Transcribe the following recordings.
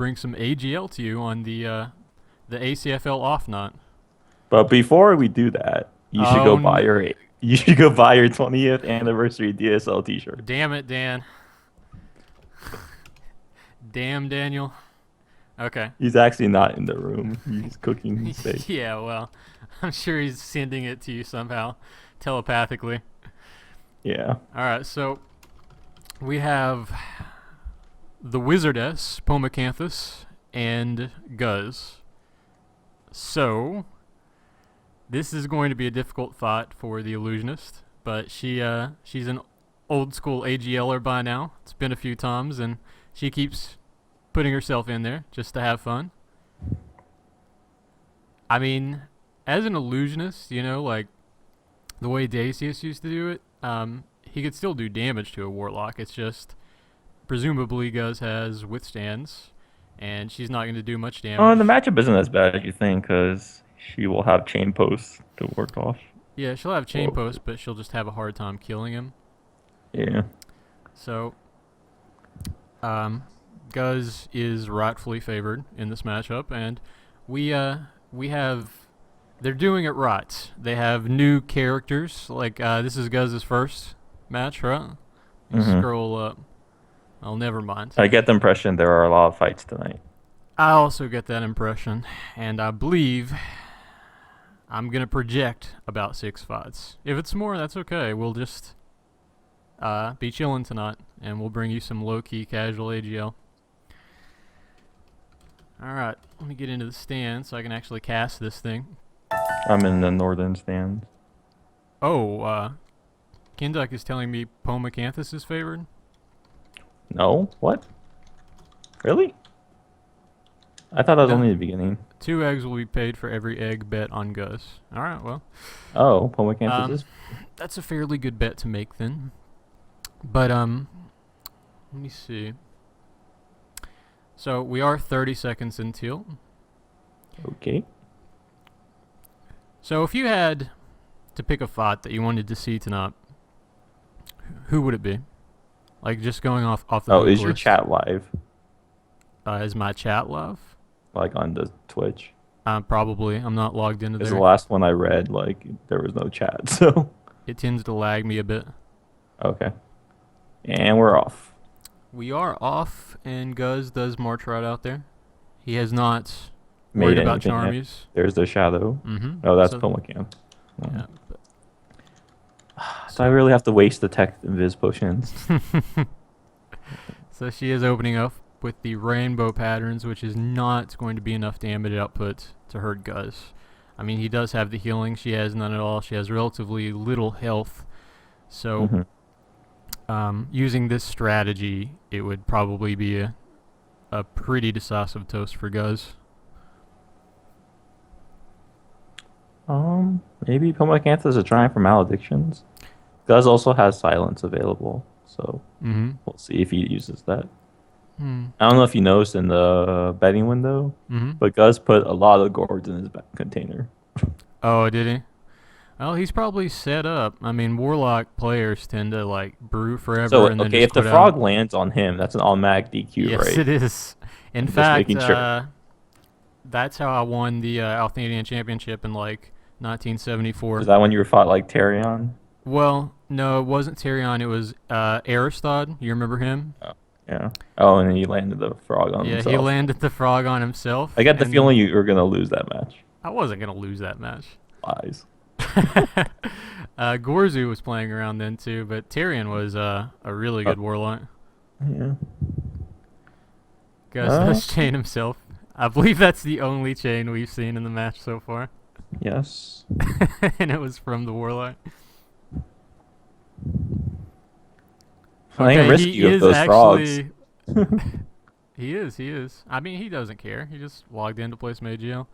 bring some AGL to you on the ACFL off knot. But before we do that, Oh, you should go buy your 20th anniversary DSL T-shirt. damn it, Dan. Damn, Daniel. Okay. He's actually not in the room. He's cooking steak. Yeah, well, I'm sure he's sending it to you somehow, telepathically. Yeah. All right, so we have the Wizardess, Pomacanthus, and Guz. So this is going to be a difficult fight for the illusionist, but she's an old school AGLer by now. It's been a few times, and she keeps putting herself in there just to have fun. I mean, as an illusionist, like the way Dacius used to do it, he could still do damage to a warlock. It's just presumably Guz has withstands, and she's not going to do much damage. The matchup isn't as bad as you think because she will have chain posts to work off. Yeah, she'll have chain posts, but she'll just have a hard time killing him. Yeah. So, Guz is rightfully favored in this matchup, and we have. They're doing it right. They have new characters. Like this is Guz's first match, right? Scroll up. Oh, never mind. I get the impression there are a lot of fights tonight. I also get that impression, and I believe I'm gonna project about 6 fights. If it's more, that's okay. We'll just be chilling tonight, and we'll bring you some low-key casual AGL. All right, let me get into the stand so I can actually cast this thing. I'm in the northern stand. Oh, Kenduk is telling me Pomacanthus is favored. No? What? Really? I thought that was No. only the beginning. 2 eggs will be paid for every egg bet on Guz. All right, well. Oh, Pomacanthus is... That's a fairly good bet to make then. But, let me see. So, we are 30 seconds in tilt. Okay. So, if you had to pick a fight that you wanted to see tonight, who would it be? Like, just going off the Oh, is your list. chat live? Is my chat live? Like on the Twitch? Probably. I'm not logged into Because there. the last one I read, like, there was no chat, so... It tends to lag me a bit. Okay. And we're off. We are off, and Guz does march right out there. He has not Made worried about anything charm yet. use. There's the shadow. Mm-hmm. Oh, that's So- Pomacanthus. Yeah. But So I really have to waste the tech invis potions. So she is opening up with the rainbow patterns, which is not going to be enough damage output to hurt Guz. I mean, he does have the healing. She has none at all. She has relatively little health. So using this strategy, it would probably be a pretty decisive toast for Guz. Maybe Pomacanthus is trying for maledictions. Guz also has silence available, so we'll see if he uses that. I don't know if you noticed in the betting window, but Guz put a lot of gourds in his back container. Oh, did he? Well, he's probably set up. I mean, Warlock players tend to, like, brew forever So, and then okay, just if the quit frog out. lands on him, that's an automatic DQ, Yes, right? it is. In Just fact, making sure. that's how I won the Althandian Championship in, like, 1974. Is that when you were fought like Tyrion? Well, no, it wasn't Tyrion. It was Aristod. You remember him? Yeah. Oh, and then he landed the frog on Yeah, himself. he landed the frog on himself. I get the and feeling you were going to lose that match. I wasn't going to lose that match. Lies. Gorzu was playing around then, too, but Tyrion was a really good warlock. Yeah. Gus does chain himself. I believe that's the only chain we've seen in the match so far. Yes. And it was from the warlock. Playing risky with those frogs. He is. I mean, he doesn't care. He just logged in to play some AGL.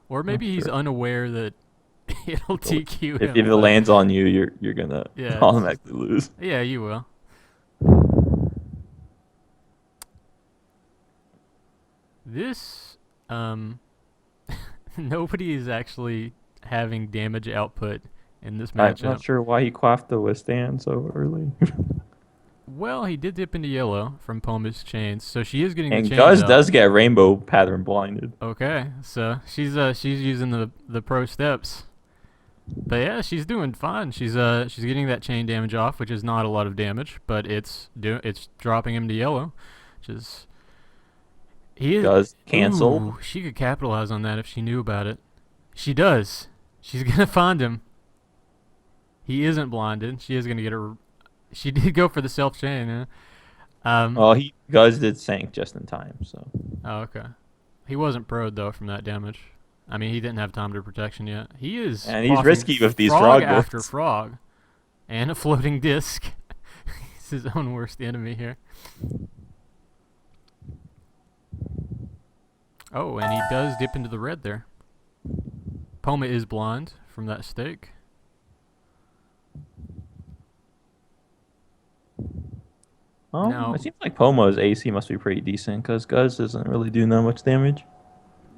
Or maybe he's unaware that it'll TQ him. If it lands on you, you're going to Yeah, automatically lose. Yeah, you will. This, nobody is actually having damage output in this I'm matchup. not sure why he quaffed the withstand so early. Well, he did dip into yellow from Poma's chains, so she is getting the And chains Guz out. does get rainbow pattern blinded. Okay, so she's using the pro steps. But yeah, she's doing fine. She's getting that chain damage off, which is not a lot of damage, but it's dropping him to yellow, which is Guz canceled. Ooh, she could capitalize on that if she knew about it. She does. She's gonna find him. He isn't blinded. She is gonna get her. She did go for the self chain. Well, Guz did sank just in time, so. Oh, okay. He wasn't pro'd though from that damage. I mean, he didn't have time to protection yet. He is. And he's risky with these frog frog after boats. frog, and a floating disc. He's his own worst enemy here. Oh, and he does dip into the red there. Poma is blind from that stake. It seems like Poma's AC must be pretty decent because Guz doesn't really do that much damage.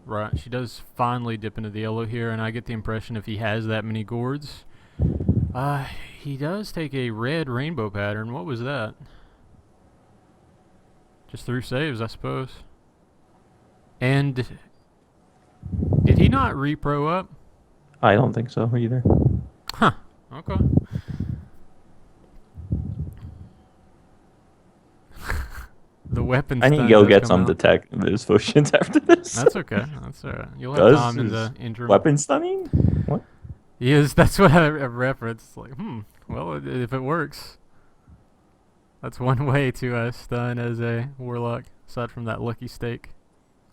Right, she does finally dip into the yellow here, and I get the impression if he has that many gourds, he does take a red rainbow pattern. What was that? Just through saves, I suppose. And did he not repro up? I don't think so either. Huh. Okay. The weapon. I need to go get some detect those potions after this. That's okay. That's alright. You'll have time in the interim. Weapon stunning? What? Yes, that's what I referenced. Like, well, if it works, that's one way to stun as a warlock, aside from that lucky stake.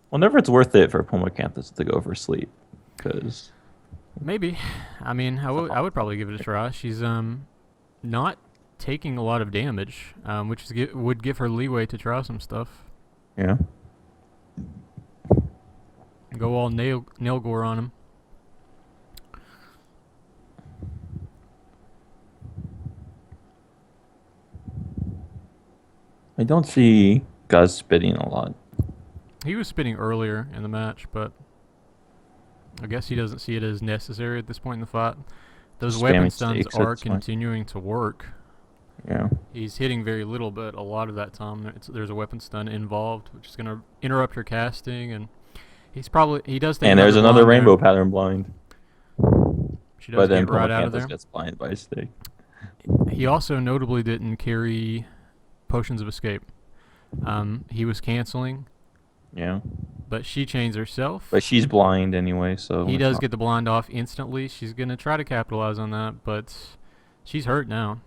Whenever it's worth it for Pomacanthus to go for sleep, because maybe. I mean, I would probably give it a try. She's not taking a lot of damage, which would give her leeway to try some stuff. Yeah. Go all nail gore on him. I don't see Guz spitting a lot. He was spitting earlier in the match, but I guess he doesn't see it as necessary at this point in the fight. Those weapon stuns are continuing to work. Yeah. He's hitting very little, but a lot of that time there's a weapon stun involved, which is going to interrupt her casting, and he does think. And there's another rainbow pattern blind. She does get right out of there. Gets blinded by a stake. He also notably didn't carry potions of escape. He was canceling. Yeah. But she chains herself. But she's blind anyway, so he does get the blind off instantly. She's gonna try to capitalize on that, but she's hurt now.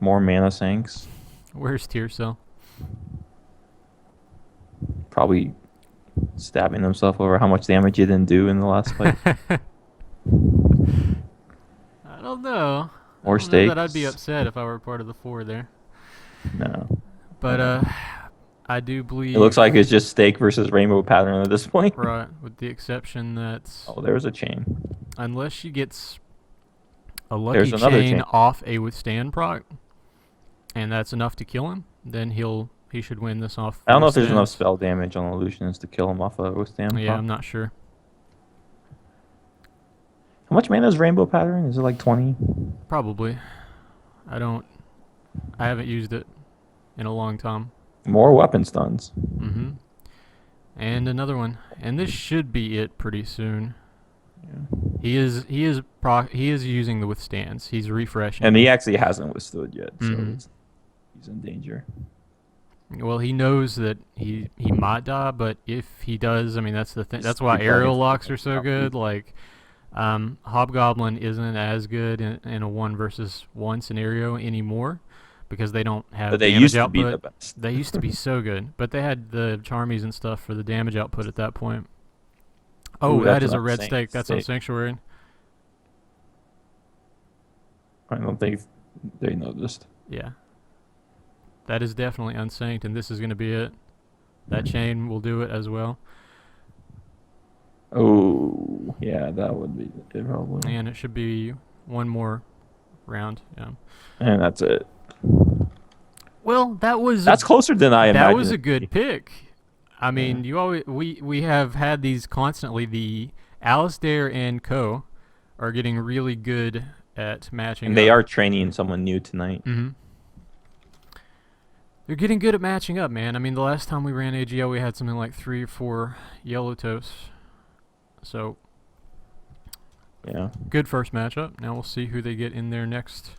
More mana sinks. Where's Tear Cell? Probably stabbing himself over how much damage he didn't do in the last fight. I don't know. Or stakes. I don't know that I'd be upset if I were part of the 4 there. No. But I do believe it looks like it's just stake versus rainbow pattern at this point. Right, with the exception that there's a chain. Unless she gets a lucky chain off a withstand proc, and that's enough to kill him, then he should win this off. I don't know if there's enough spell damage on Illusionist to kill him off a withstand. Yeah, I'm not sure. How much mana is rainbow pattern? Is it like 20? Probably. I haven't used it in a long time. More weapon stuns. Mm-hmm. And another one. And this should be it pretty soon. Yeah. He is using the withstands. He's refreshing. And he actually hasn't withstood yet, so he's in danger. Well, he knows that he might die, but if he does, I mean that's the thing. That's why aerial locks are so good. Like Hobgoblin isn't as good in a 1 versus 1 scenario anymore because they don't have but they damage used to output. Be the best. They used to be so good, but they had the Charmies and stuff for the damage output at that point. Oh, that is a red stake. That's on Sanctuary. I don't think they noticed. Yeah. That is definitely unsynced, and this is going to be it. That chain will do it as well. Oh, yeah, that would be it probably. And it should be one more round. Yeah. And that's it. Well, that's closer than I imagined. That was a good pick. I mean, we have had these constantly. The Alistair and Co. are getting really good at matching And they up. are training someone new tonight. Mm-hmm. They're getting good at matching up, man. I mean, the last time we ran AGL, we had something like 3 or 4 yellow toasts. So, Yeah. good first matchup. Now we'll see who they get in there next.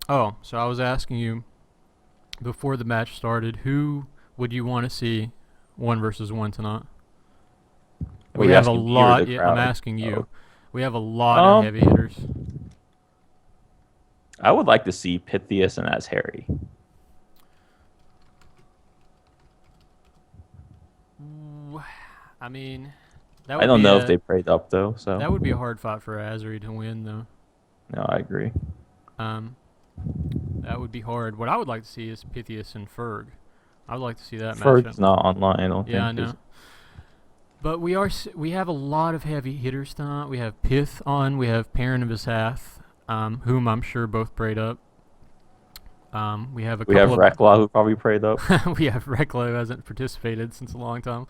Oh, so I was asking you before the match started, who would you want to see 1 versus 1 tonight? We have a lot. Yeah, I'm asking you. Oh. We have a lot of heavy hitters. I would like to see Pythias and Azheri. I mean, that would I don't know if they prayed up though, so that would be a hard fight for Azheri to win, though. No, I agree. That would be hard. What I would like to see is Pythias and Ferg. I would like to see that matchup. Ferg's not online, I don't think. Yeah, I know. But we have a lot of heavy hitters tonight. We have Pith on. We have Perrinn of Hath, whom I'm sure both prayed up. We have Reklah who probably prayed up. We have Reklah who hasn't participated since a long time.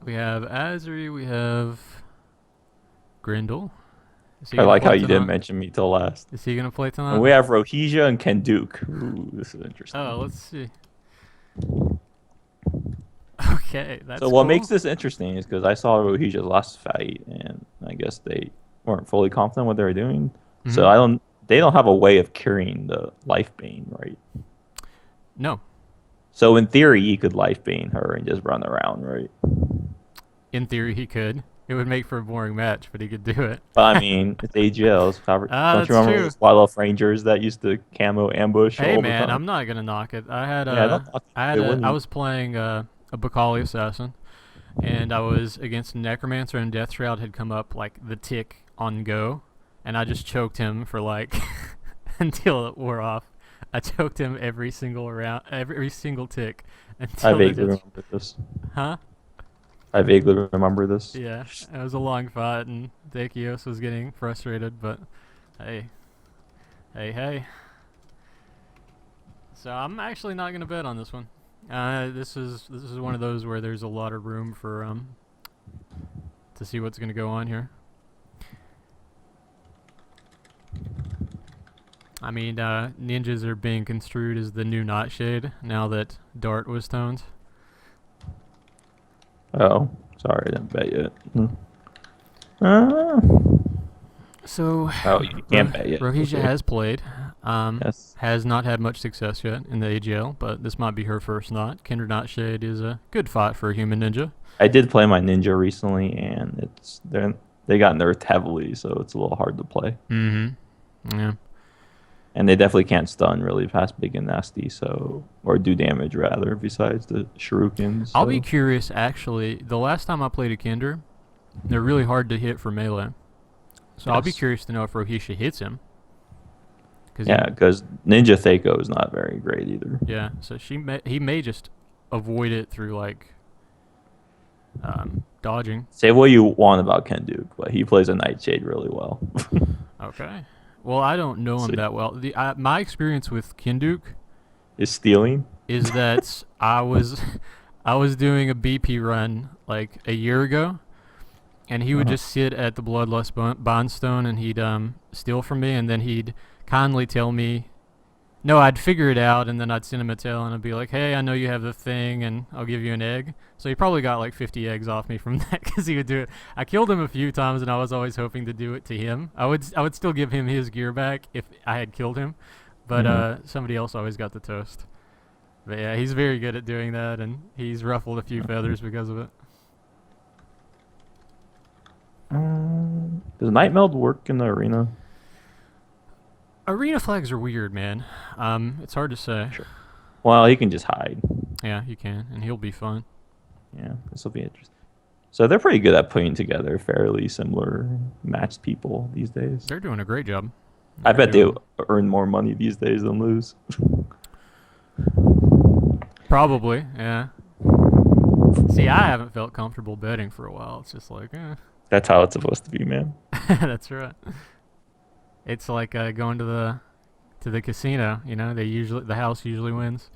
We have Azheri. We have Grendel. I like how you didn't mention me till last. Is he gonna play tonight? And we have Rohesia and Kenduk. Ooh, this is interesting. Oh, let's see. Okay, that's so. What makes this interesting is because I saw Rohesia's last fight, and I guess they weren't fully confident what they were doing. Mm-hmm. So they don't have a way of curing the life bane, right? No. So in theory, he could life bane her and just run around, right? In theory, he could. It would make for a boring match, but he could do it. But I mean, it's AGLs. Don't you remember those Wildlife Rangers that used to camo ambush? Hey all man, the time? I'm not gonna knock it. I was playing a Bacali assassin, and I was against a necromancer, and Death Shroud had come up like the tick on go, and I just choked him for like until it wore off. I choked him every single tick. I vaguely remember this. Huh? I vaguely remember this. Yeah, it was a long fight, and Dakios was getting frustrated, but hey. So I'm actually not gonna bet on this one. This is one of those where there's a lot of room for to see what's gonna go on here. I mean, ninjas are being construed as the new Nightshade now that Dart was toned. Oh, sorry, I didn't bet yet. So, you can't bet yet. Rohesia has played. Yes. Has not had much success yet in the AGL, but this might be her first night. Kindred Nightshade is a good fight for a human ninja. I did play my ninja recently, and they got nerfed heavily, so it's a little hard to play. Mm-hmm. Yeah. And they definitely can't stun really fast, big, and nasty, or do damage rather, besides the shurikens. I'll be curious, actually. The last time I played a Kinder, they're really hard to hit for melee. So yes. I'll be curious to know if Rohesia hits him. Because Ninja Thaeko is not very great either. Yeah, so he may just avoid it through, like, dodging. Say what you want about Kenduk, but he plays a Nightshade really well. Okay. Well, I don't know him that well. My experience with Kenduk is stealing. Is that I was doing a BP run like a year ago, and he would just sit at the Bloodlust Bondstone and he'd steal from me, and then he'd kindly tell me, no, I'd figure it out, and then I'd send him a tail and I'd be like, hey, I know you have the thing, and I'll give you an egg. So he probably got like 50 eggs off me from that because he would do it. I killed him a few times, and I was always hoping to do it to him. I would still give him his gear back if I had killed him, but somebody else always got the toast. But yeah, he's very good at doing that, and he's ruffled a few feathers because of it. Does Night Meld work in the arena? Arena flags are weird, man. It's hard to say. Sure. Well, he can just hide. Yeah, he can, and he'll be fun. Yeah, this will be interesting. So they're pretty good at putting together fairly similar matched people these days. They're doing a great job. I bet they earn more money these days than lose. Probably, yeah. See, I haven't felt comfortable betting for a while. It's just like, That's how it's supposed to be, man. That's right. It's like going to the casino. You know, the house usually wins.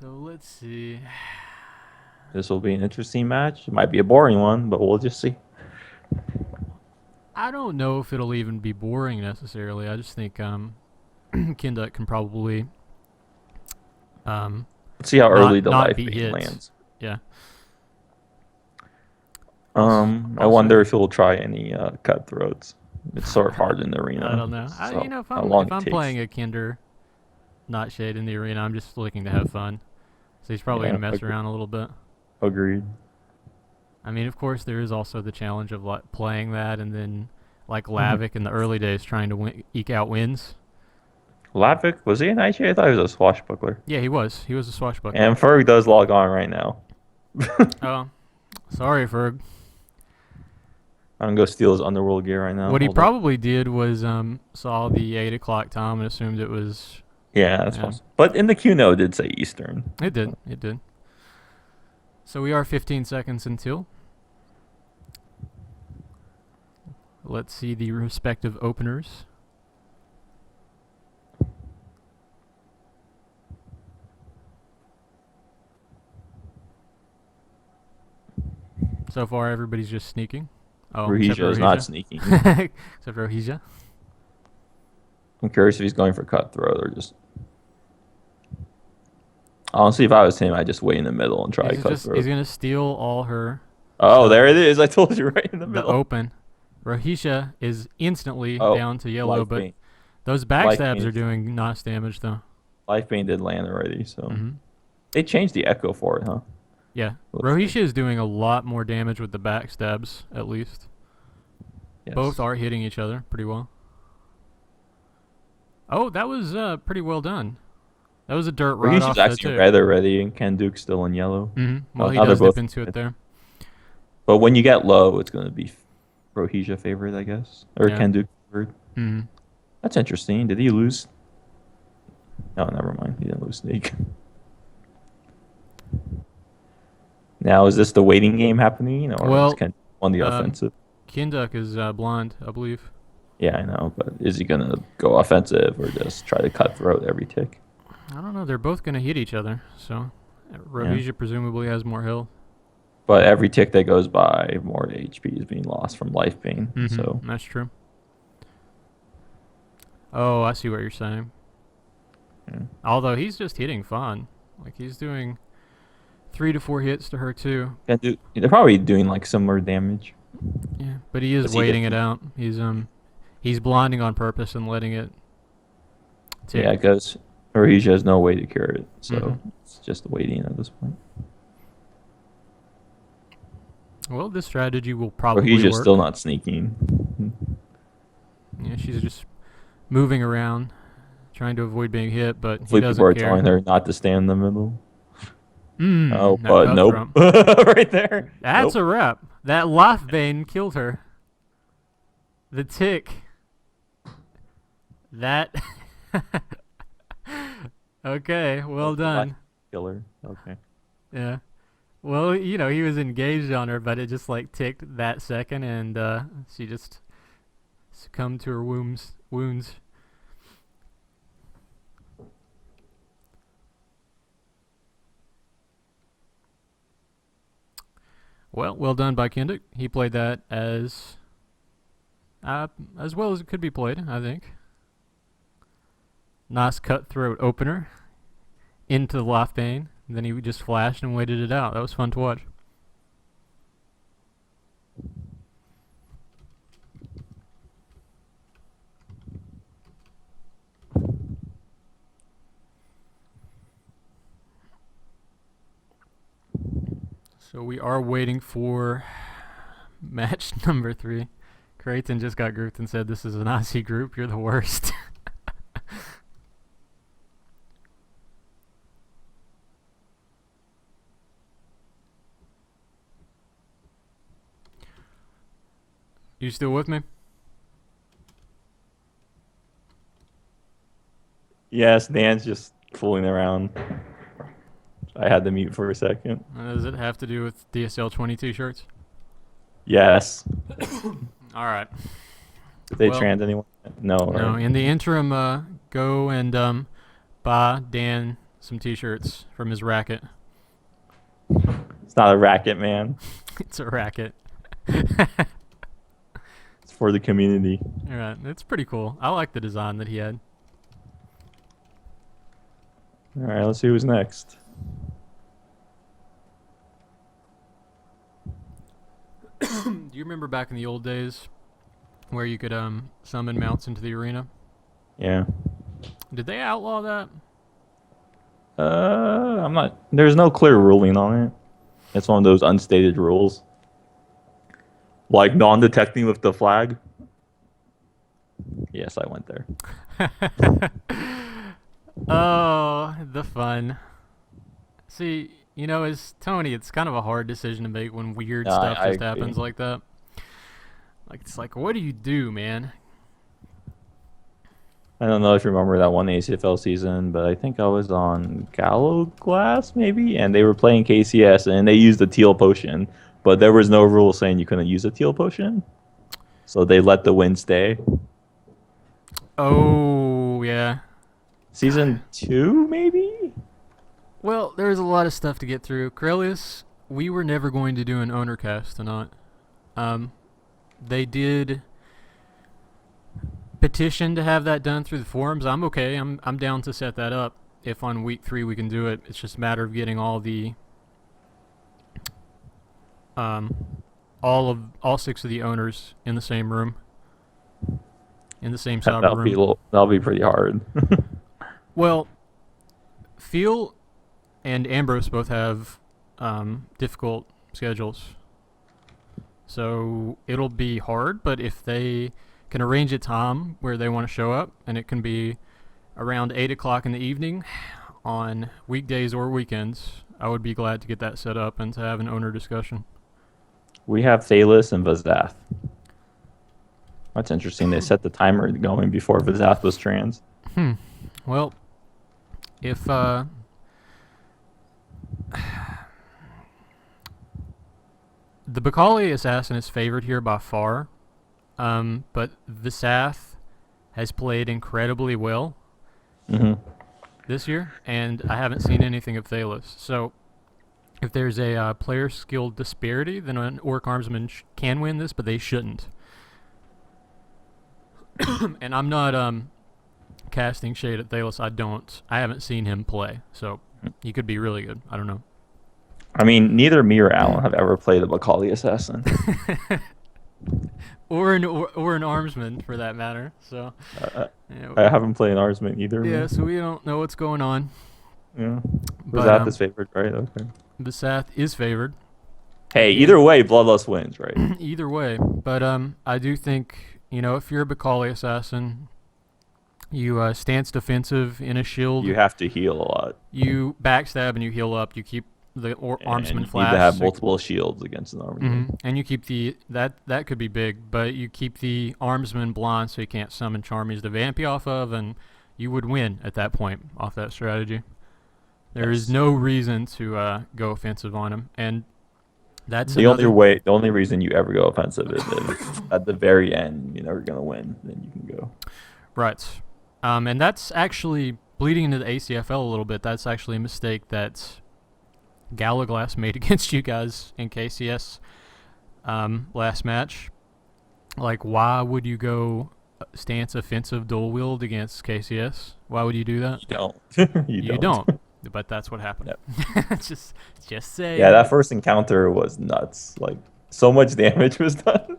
So let's see. This will be an interesting match. It might be a boring one, but we'll just see. I don't know if it'll even be boring necessarily. I just think Kenduk can probably Let's see how early the not life beat beam hits. lands. Yeah. I wonder if he'll try any cutthroats. It's sort of hard in the arena. I don't know. So If how long if it I'm takes. playing a Kinder not shade in the arena, I'm just looking to have fun. So he's probably Yeah, gonna mess around a little bit. Agreed. I mean, of course, there is also the challenge of like playing that and then like Mm-hmm. Lavic in the early days trying to eke out wins. Latvic, was he an IGA? I thought he was a swashbuckler. Yeah, he was. He was a swashbuckler. And Ferg does log on right now. Oh, sorry, Ferg. I'm gonna go steal his underworld gear right now. What he Hold up. probably did was saw the 8 o'clock time and assumed it was. Yeah, that's possible. But in the Q note, it did say Eastern. It did. It did. So we are 15 seconds until. Let's see the respective openers. So far, everybody's just sneaking. Oh, Rohesia is not sneaking. Except Rohesia. I'm curious if he's going for cutthroat or just. Honestly, if I was him, I'd just wait in the middle and try cutthroat. He's gonna steal all her. Oh, there it is! I told you, right in the The middle. open. Rohesia is instantly down to yellow, but Bane. those backstabs are doing nice damage though. Life Bane did land already, so they changed the echo for it, huh? Yeah, Rohesia is doing a lot more damage with the backstabs, at least. Yes. Both are hitting each other pretty well. Oh, that was pretty well done. That was a dirt right off Rohesia's actually red already, and Kenduk's still in yellow. Well, he does dip into it there. But when you get low, it's going to be Rohesia favored, I guess, or Kenduk favored. That's interesting. Did he lose? No, never mind. He didn't lose Snake. Now, is this the waiting game happening, or is Kenduk on the offensive? Kenduk is blonde, I believe. Yeah, I know, but is he going to go offensive or just try to cut throat every tick? I don't know. They're both going to hit each other, so Rohesia presumably has more health. But every tick that goes by, more HP is being lost from life bane. So that's true. Oh, I see what you're saying. Yeah. Although he's just hitting fun. Like he's doing 3 to 4 hits to her too. They're probably doing like similar damage. Yeah, but he is waiting it out. He's blinding on purpose and letting it tick. Yeah, because Rohesia has no way to cure it, so it's just waiting at this point. Well, this strategy will probably Rohesia's work. still not sneaking. Yeah, she's just moving around, trying to avoid being hit, but he doesn't people are care. telling her not to stand in the middle. But nope. Right there. That's a wrap. That life bane killed her. The tick. That. Okay, well done. Killer. Okay. Yeah. Well, he was engaged on her, but it just like ticked that second, and she just succumbed to her wounds. Well done by Kenduk. He played that as well as it could be played, I think. Nice cutthroat opener into the life bane. And then he just flashed and waited it out. That was fun to watch. So we are waiting for match number 3. Creighton just got grouped and said, "This is an Aussie group. You're the worst." You still with me? Yes, Dan's just fooling around. I had to mute for a second. Does it have to do with DSL 22 shirts? Yes. All right. Did they anyone? No. No. In the interim, go and buy Dan some T-shirts from his racket. It's not a racket, man. It's a racket. It's for the community. All right, it's pretty cool. I like the design that he had. All right, let's see who's next. Do you remember back in the old days where you could summon mounts into the arena? Yeah. Did they outlaw that? I'm not. There's no clear ruling on it. It's one of those unstated rules, like non-detecting with the flag. Yes, I went there. Oh, the fun. See, as Tony, it's kind of a hard decision to make when weird stuff I just agree. happens like that. Like, it's like, what do you do, man? I don't know if you remember that one ACFL season, but I think I was on Gallo Glass maybe, and they were playing KCS, and they used the teal potion, but there was no rule saying you couldn't use a teal potion, so they let the win stay. Oh, yeah. Season 2, maybe? Well, there's a lot of stuff to get through. Corellius, we were never going to do an owner cast tonight. They did petition to have that done through the forums. I'm okay. I'm down to set that up. If on week 3 we can do it, it's just a matter of getting all 6 of the owners in the same room, in the same cyber room. That'll be pretty hard. Well, Phil and Ambrose both have difficult schedules, so it'll be hard. But if they can arrange a time where they want to show up, and it can be around 8 o'clock in the evening on weekdays or weekends, I would be glad to get that set up and to have an owner discussion. We have Thaelas and Vazath. That's interesting. They set the timer going before Vazath was trans. Well, if the Bakali assassin is favored here by far, but Vazath has played incredibly well this year, and I haven't seen anything of Thaelas. So if there's a player skill disparity, then an Orc Armsman can win this, but they shouldn't. And I'm not casting shade at Thaelas. I haven't seen him play, so he could be really good. I don't know. I mean, neither me or Alan have ever played a Macaulay assassin. or an Armsman, for that matter. So I haven't played an Armsman either. Yeah, so we don't know what's going on. Yeah. Vazath is favored, right? Okay. Vazath is favored. Hey, either way, Bloodlust wins, right? Either way. But I do think, if you're a Bakali assassin, you stance defensive in a shield. You have to heal a lot. You backstab and you heal up. You keep the Armsman flash. You need to have multiple shields against an Armsman. And you keep that could be big, but you keep the Armsman blind so you can't summon Charmies to vamp you off of, and you would win at that point off that strategy. There is no reason to go offensive on him, and that's the only reason you ever go offensive is if at the very end you're never gonna win, then you can go. Right, and that's actually bleeding into the ACFL a little bit. That's actually a mistake that Galaglass made against you guys in KCS last match. Like, why would you go stance offensive dual wield against KCS? Why would you do that? You don't. You don't. But that's what happened. Yep. just say. Yeah, that first encounter was nuts. Like, so much damage was done.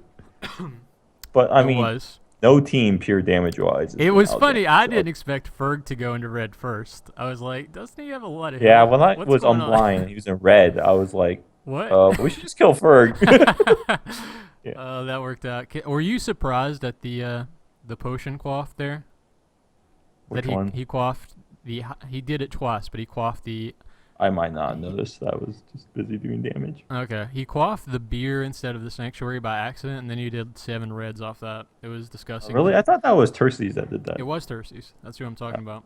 But I mean, no team pure damage wise. It was funny. I didn't expect Ferg to go into red first. I was like, doesn't he have a lot of? Yeah, when I was on blind and he was in red, I was like, what? We should just kill Ferg. Yeah. That worked out. Were you surprised at the potion quaff there? Which one? He quaffed he did it twice, but he quaffed the. I might not notice. I was just busy doing damage. Okay, he quaffed the beer instead of the sanctuary by accident, and then you did 7 reds off that. It was disgusting. Really? I thought that was Terces that did that. It was Terces. That's who I'm talking about.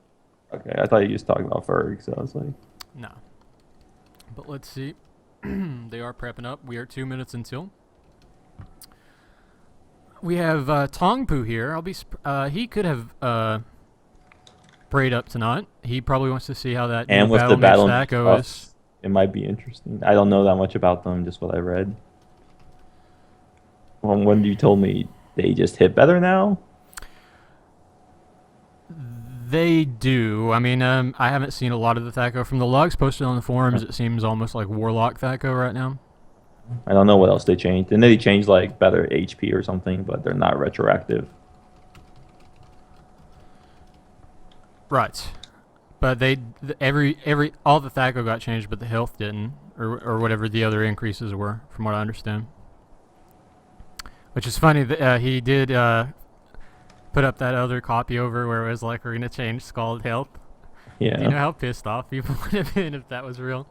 Okay, I thought you was talking about Ferg, so I was like. No. But let's see. They are prepping up. We are 2 minutes until. We have Tongpu here. He could have prayed up to not. He probably wants to see how that new And with the Battle Mage battle Thaco is. buffs, it might be interesting. I don't know that much about them, just what I read. When you told me they just hit better now. They do. I mean, I haven't seen a lot of the Thaco. From the logs posted on the forums, it seems almost like Warlock Thaco right now. I don't know what else they changed. And they changed like better HP or something, but they're not retroactive. Right. But all the Thaco got changed, but the health didn't, or whatever the other increases were, from what I understand. Which is funny that he did put up that other copy over where it was like, we're gonna change Scald health. Yeah. Do you know how pissed off people would have been if that was real?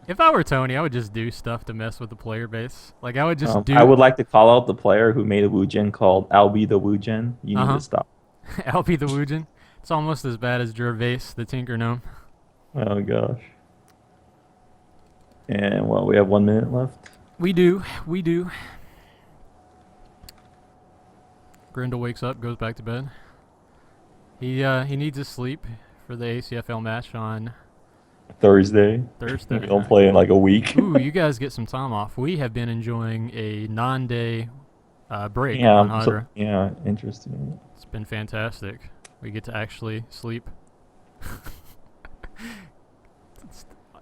If I were Tony, I would just do stuff to mess with the player base. Like I would just do. I would like to call out the player who made a Wugen called Albi the Wugen. You need to stop. Albi the Wugen. It's almost as bad as Gervais the Tinker Gnome. Oh gosh. And well, we have 1 minute left. We do. Grendel wakes up, goes back to bed. He needs his sleep for the ACFL match on Thursday. We don't play in like a week. Ooh, you guys get some time off. We have been enjoying a non-day break on Hydra. Yeah, interesting. It's been fantastic. We get to actually sleep.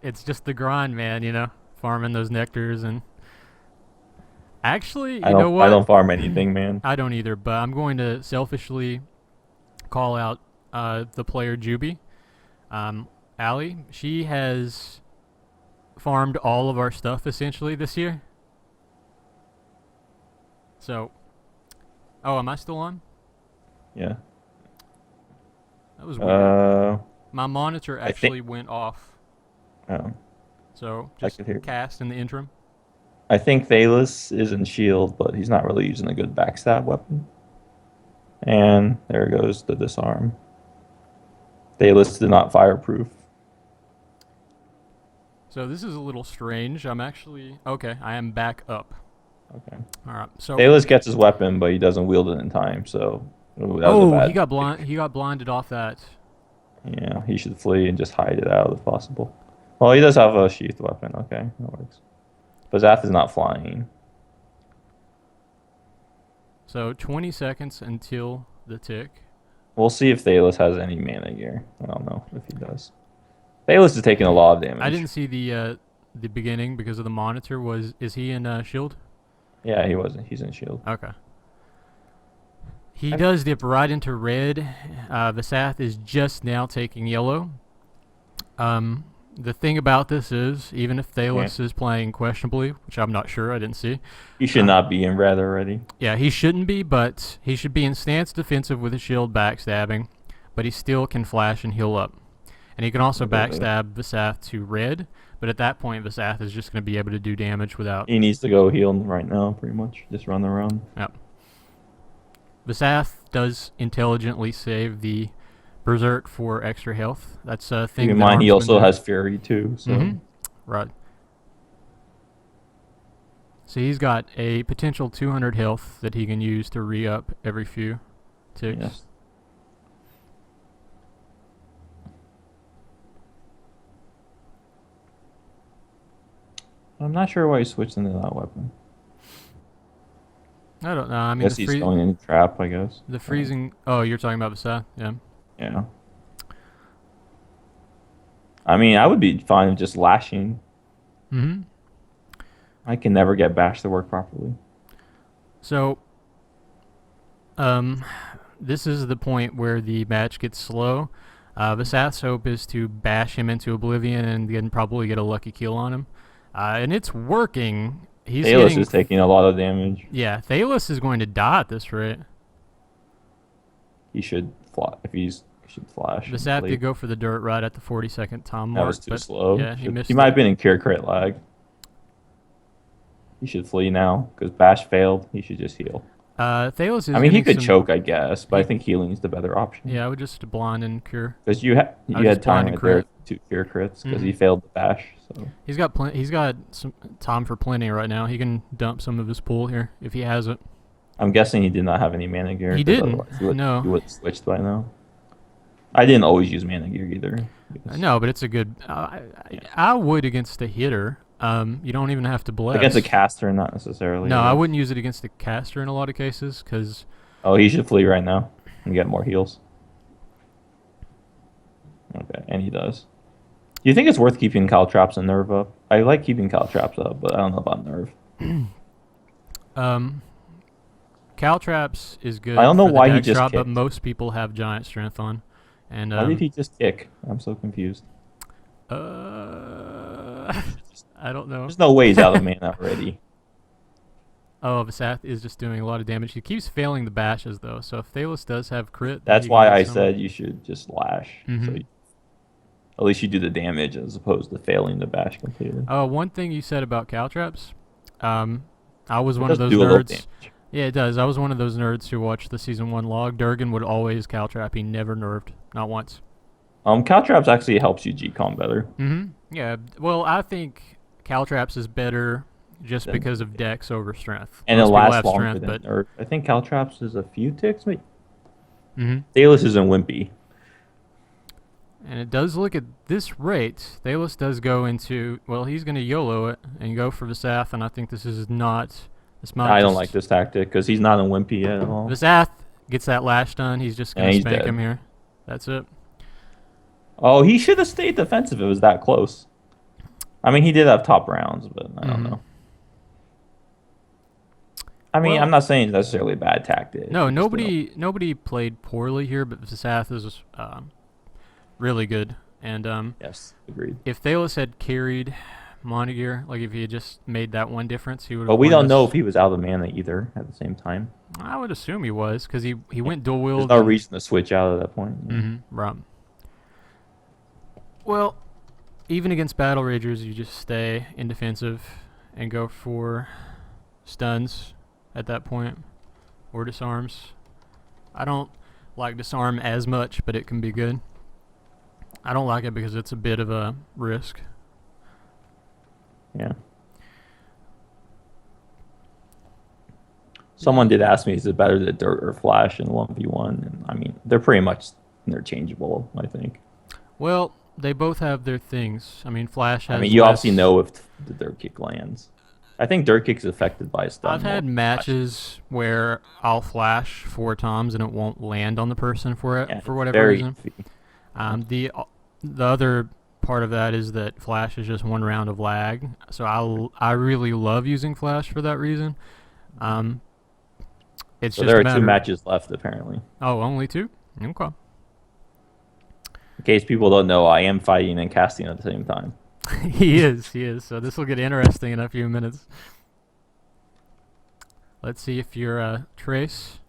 It's just the grind, man, you know, farming those nectars and actually, you know what? I don't farm anything, man. I don't either, but I'm going to selfishly call out the player Juby. Allie, she has farmed all of our stuff essentially this year. So, am I still on? Yeah. That was weird. My monitor actually went off. Oh. So, just cast in the interim. I think Thaelas is in shield, but he's not really using a good backstab weapon. And there goes the disarm. Thaelas did not fireproof. So this is a little strange. I'm actually... Okay, I am back up. Okay. All right. So Thaelas gets his weapon, but he doesn't wield it in time, so... he got blinded off that. Yeah, he should flee and just hide it out if possible. Well, he does have a sheathed weapon. Okay, that works. But Zath is not flying. So 20 seconds until the tick. We'll see if Thaelas has any mana gear. I don't know if he does. Thaelas is taking a lot of damage. I didn't see the beginning because of the monitor. Is he in shield? Yeah, he wasn't. He's in shield. Okay. He does dip right into red. Vasath is just now taking yellow. The thing about this is, even if Thaelas is playing questionably, which I'm not sure, I didn't see. He should not be in red already. Yeah, he shouldn't be, but he should be in stance defensive with a shield backstabbing, but he still can flash and heal up. And he can also backstab Vasath to red, but at that point, Vasath is just going to be able to do damage without... He needs to go heal right now, pretty much. Just run around. Yep. Vasath does intelligently save the Berserk for extra health. That's a thing. Keep in mind, he also has Fury too. So. Right. So he's got a potential 200 health that he can use to re-up every few ticks. Yes. I'm not sure why he switched into that weapon. I don't know. I mean, guess he's going in trap, I guess. The freezing... Oh, you're talking about Vasath? Yeah. Yeah. I mean, I would be fine with just lashing. I can never get bash to work properly. So, this is the point where the match gets slow. Vasath's hope is to bash him into oblivion and then probably get a lucky kill on him. And it's working. Thaelas is taking a lot of damage. Yeah, Thaelas is going to die at this rate. He should fly if he should flash. Vasath did go for the dirt right at the 40-second time mark. That was too slow. Yeah, he missed. He might have been in cure crit lag. He should flee now because bash failed. He should just heal. Thaelas is. I mean, he could choke, I guess, but I think healing is the better option. Yeah, I would just blind and cure. Because you had time right there to cure crits because he failed the bash. So he's got some time for plenty right now. He can dump some of his pool here if he has it. I'm guessing he did not have any mana gear. He didn't. No, he would have switched by now. I didn't always use mana gear either. No, but it's a good. I would against a hitter. You don't even have to bless. Against a caster, not necessarily. No, I wouldn't use it against a caster in a lot of cases because. Oh, he should flee right now and get more heals. Okay, and he does. Do you think it's worth keeping Caltrops and Nerve up? I like keeping Caltrops up, but I don't know about Nerve. Caltrops is good. I don't know for the why he dex just drop, kicked. but most people have giant strength on. And why did he just kick? I'm so confused. I don't know. There's no way he's out of mana already. Oh, Vasath is just doing a lot of damage. He keeps failing the bashes though, so if Thaelas does have crit, That's why I said you should just lash. So at least you do the damage as opposed to failing the bash completely. Oh, one thing you said about Caltrops, I was one of does those do a little nerds. damage. Yeah, it does. I was one of those nerds who watched the season 1 log. Durgan would always Caltrap. He never nerfed, not once. Caltrops actually helps you G-com better. Yeah. Well, I think Caltraps is better just because of dex over strength. And it Most people lasts have longer strength, than but Nerf. I think Caltrops is a few ticks, maybe. Thaelas isn't wimpy. And it does look at this rate. Thaelas does go into, well, he's going to YOLO it and go for Vasath, and I think this is not. I don't like this tactic because he's not a wimpy at all. Vasath gets that lash done. He's just going to spank dead. him here. That's it. Oh, he should have stayed defensive if it was that close. I mean, he did have top rounds, but I don't know. I mean, I'm not saying it's necessarily a bad tactic. No, nobody played poorly here, but Vasath is really good. And yes, agreed. if Thaelas had carried Montagear, like if he had just made that one difference, he would have But we don't know if he was out of mana either at the same time. I would assume he was, because he went dual wield. There's no reason to switch out at that point. Right. Well, even against Battle Ragers, you just stay in defensive and go for stuns at that point, or disarms. I don't like disarm as much, but it can be good. I don't like it because it's a bit of a risk. Yeah. Someone did ask me, is it better to dirt or flash in 1v1? And I mean, they're pretty much interchangeable, I think. Well, they both have their things. I mean, flash has you obviously know if the dirt kick lands. I think dirt kick is affected by stun. I've had matches where I'll flash 4 times and it won't land on the person for whatever reason. The other part of that is that flash is just 1 round of lag, so I really love using flash for that reason. It's so just there are 2 matches left apparently. Oh, only 2? Okay. In case people don't know, I am fighting and casting at the same time. He is. So this will get interesting in a few minutes. Let's see if you're Trace.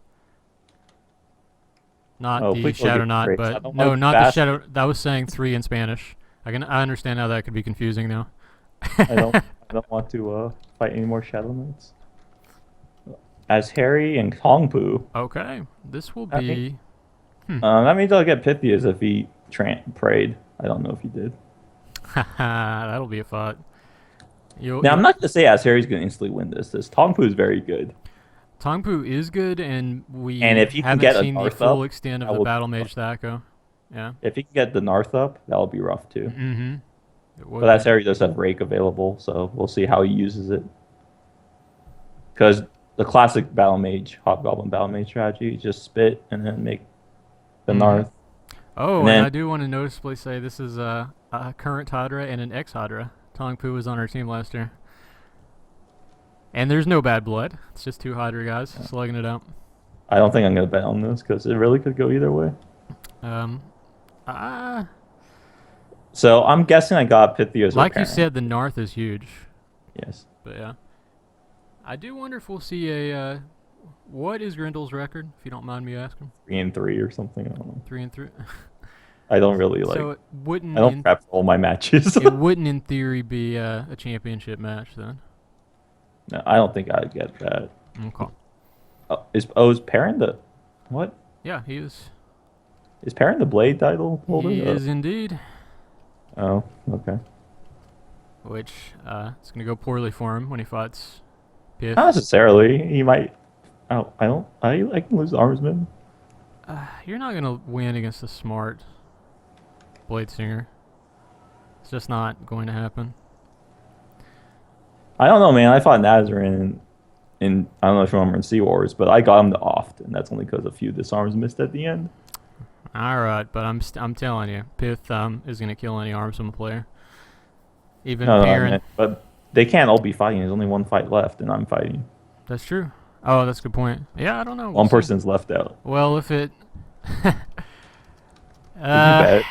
Not the Shadow Knot, but no, not the Shadow. That was saying 3 in Spanish. I understand how that could be confusing now. I don't want to fight any more Shadow Knights. Azheri and Tongpu. Okay, this will be. That means I'll get Pythias if he prayed. I don't know if he did. That'll be a fight. Now, I'm not going to say Azheri's going to instantly win this. Tongpu is very good. Tongpu is good, and if you can haven't get seen the full up, extent of the Battle Mage Thaco. Yeah. If he can get the Narth up, that'll be rough too. But Azheri does have Rake available, so we'll see how he uses it. Because the classic Battle Mage, Hobgoblin Battle Mage strategy, just spit and then make the Narth. Oh, and I do want to noticeably say this is a current Hydra and an ex-Hydra. Tongpu was on our team last year. And there's no bad blood. It's just 2 Hydra guys slugging it out. I don't think I'm going to bet on this because it really could go either way. So I'm guessing I got Pythias. Like you said, the Narth is huge. Yes. But yeah. I do wonder if we'll see a... what is Grendel's record, if you don't mind me asking? 3-3 or something. I don't know. 3-3? I don't really like... So it wouldn't... I don't prep all my matches. It wouldn't, in theory, be a championship match, then? No, I don't think I'd get that. Okay. Is Perrinn the... What? Yeah, he is. Is Perrinn the Blade title holder? He is indeed. Oh, okay. Which, it's going to go poorly for him when he fights Piff. Not necessarily. He might... I can lose Armsman. You're not gonna win against a smart Blade Singer. It's just not going to happen. I don't know, man. I fought Nazarin in I don't know if you remember in Sea Wars, but I got him to oft, and that's only because a few disarms missed at the end. All right, but I'm telling you, Pith is gonna kill any Armsum player. Even No, Perrinn. but they can't all be fighting. There's only one fight left, and I'm fighting. That's true. Oh, that's a good point. Yeah, I don't know. One person's left out. Well, if it. Did you bet?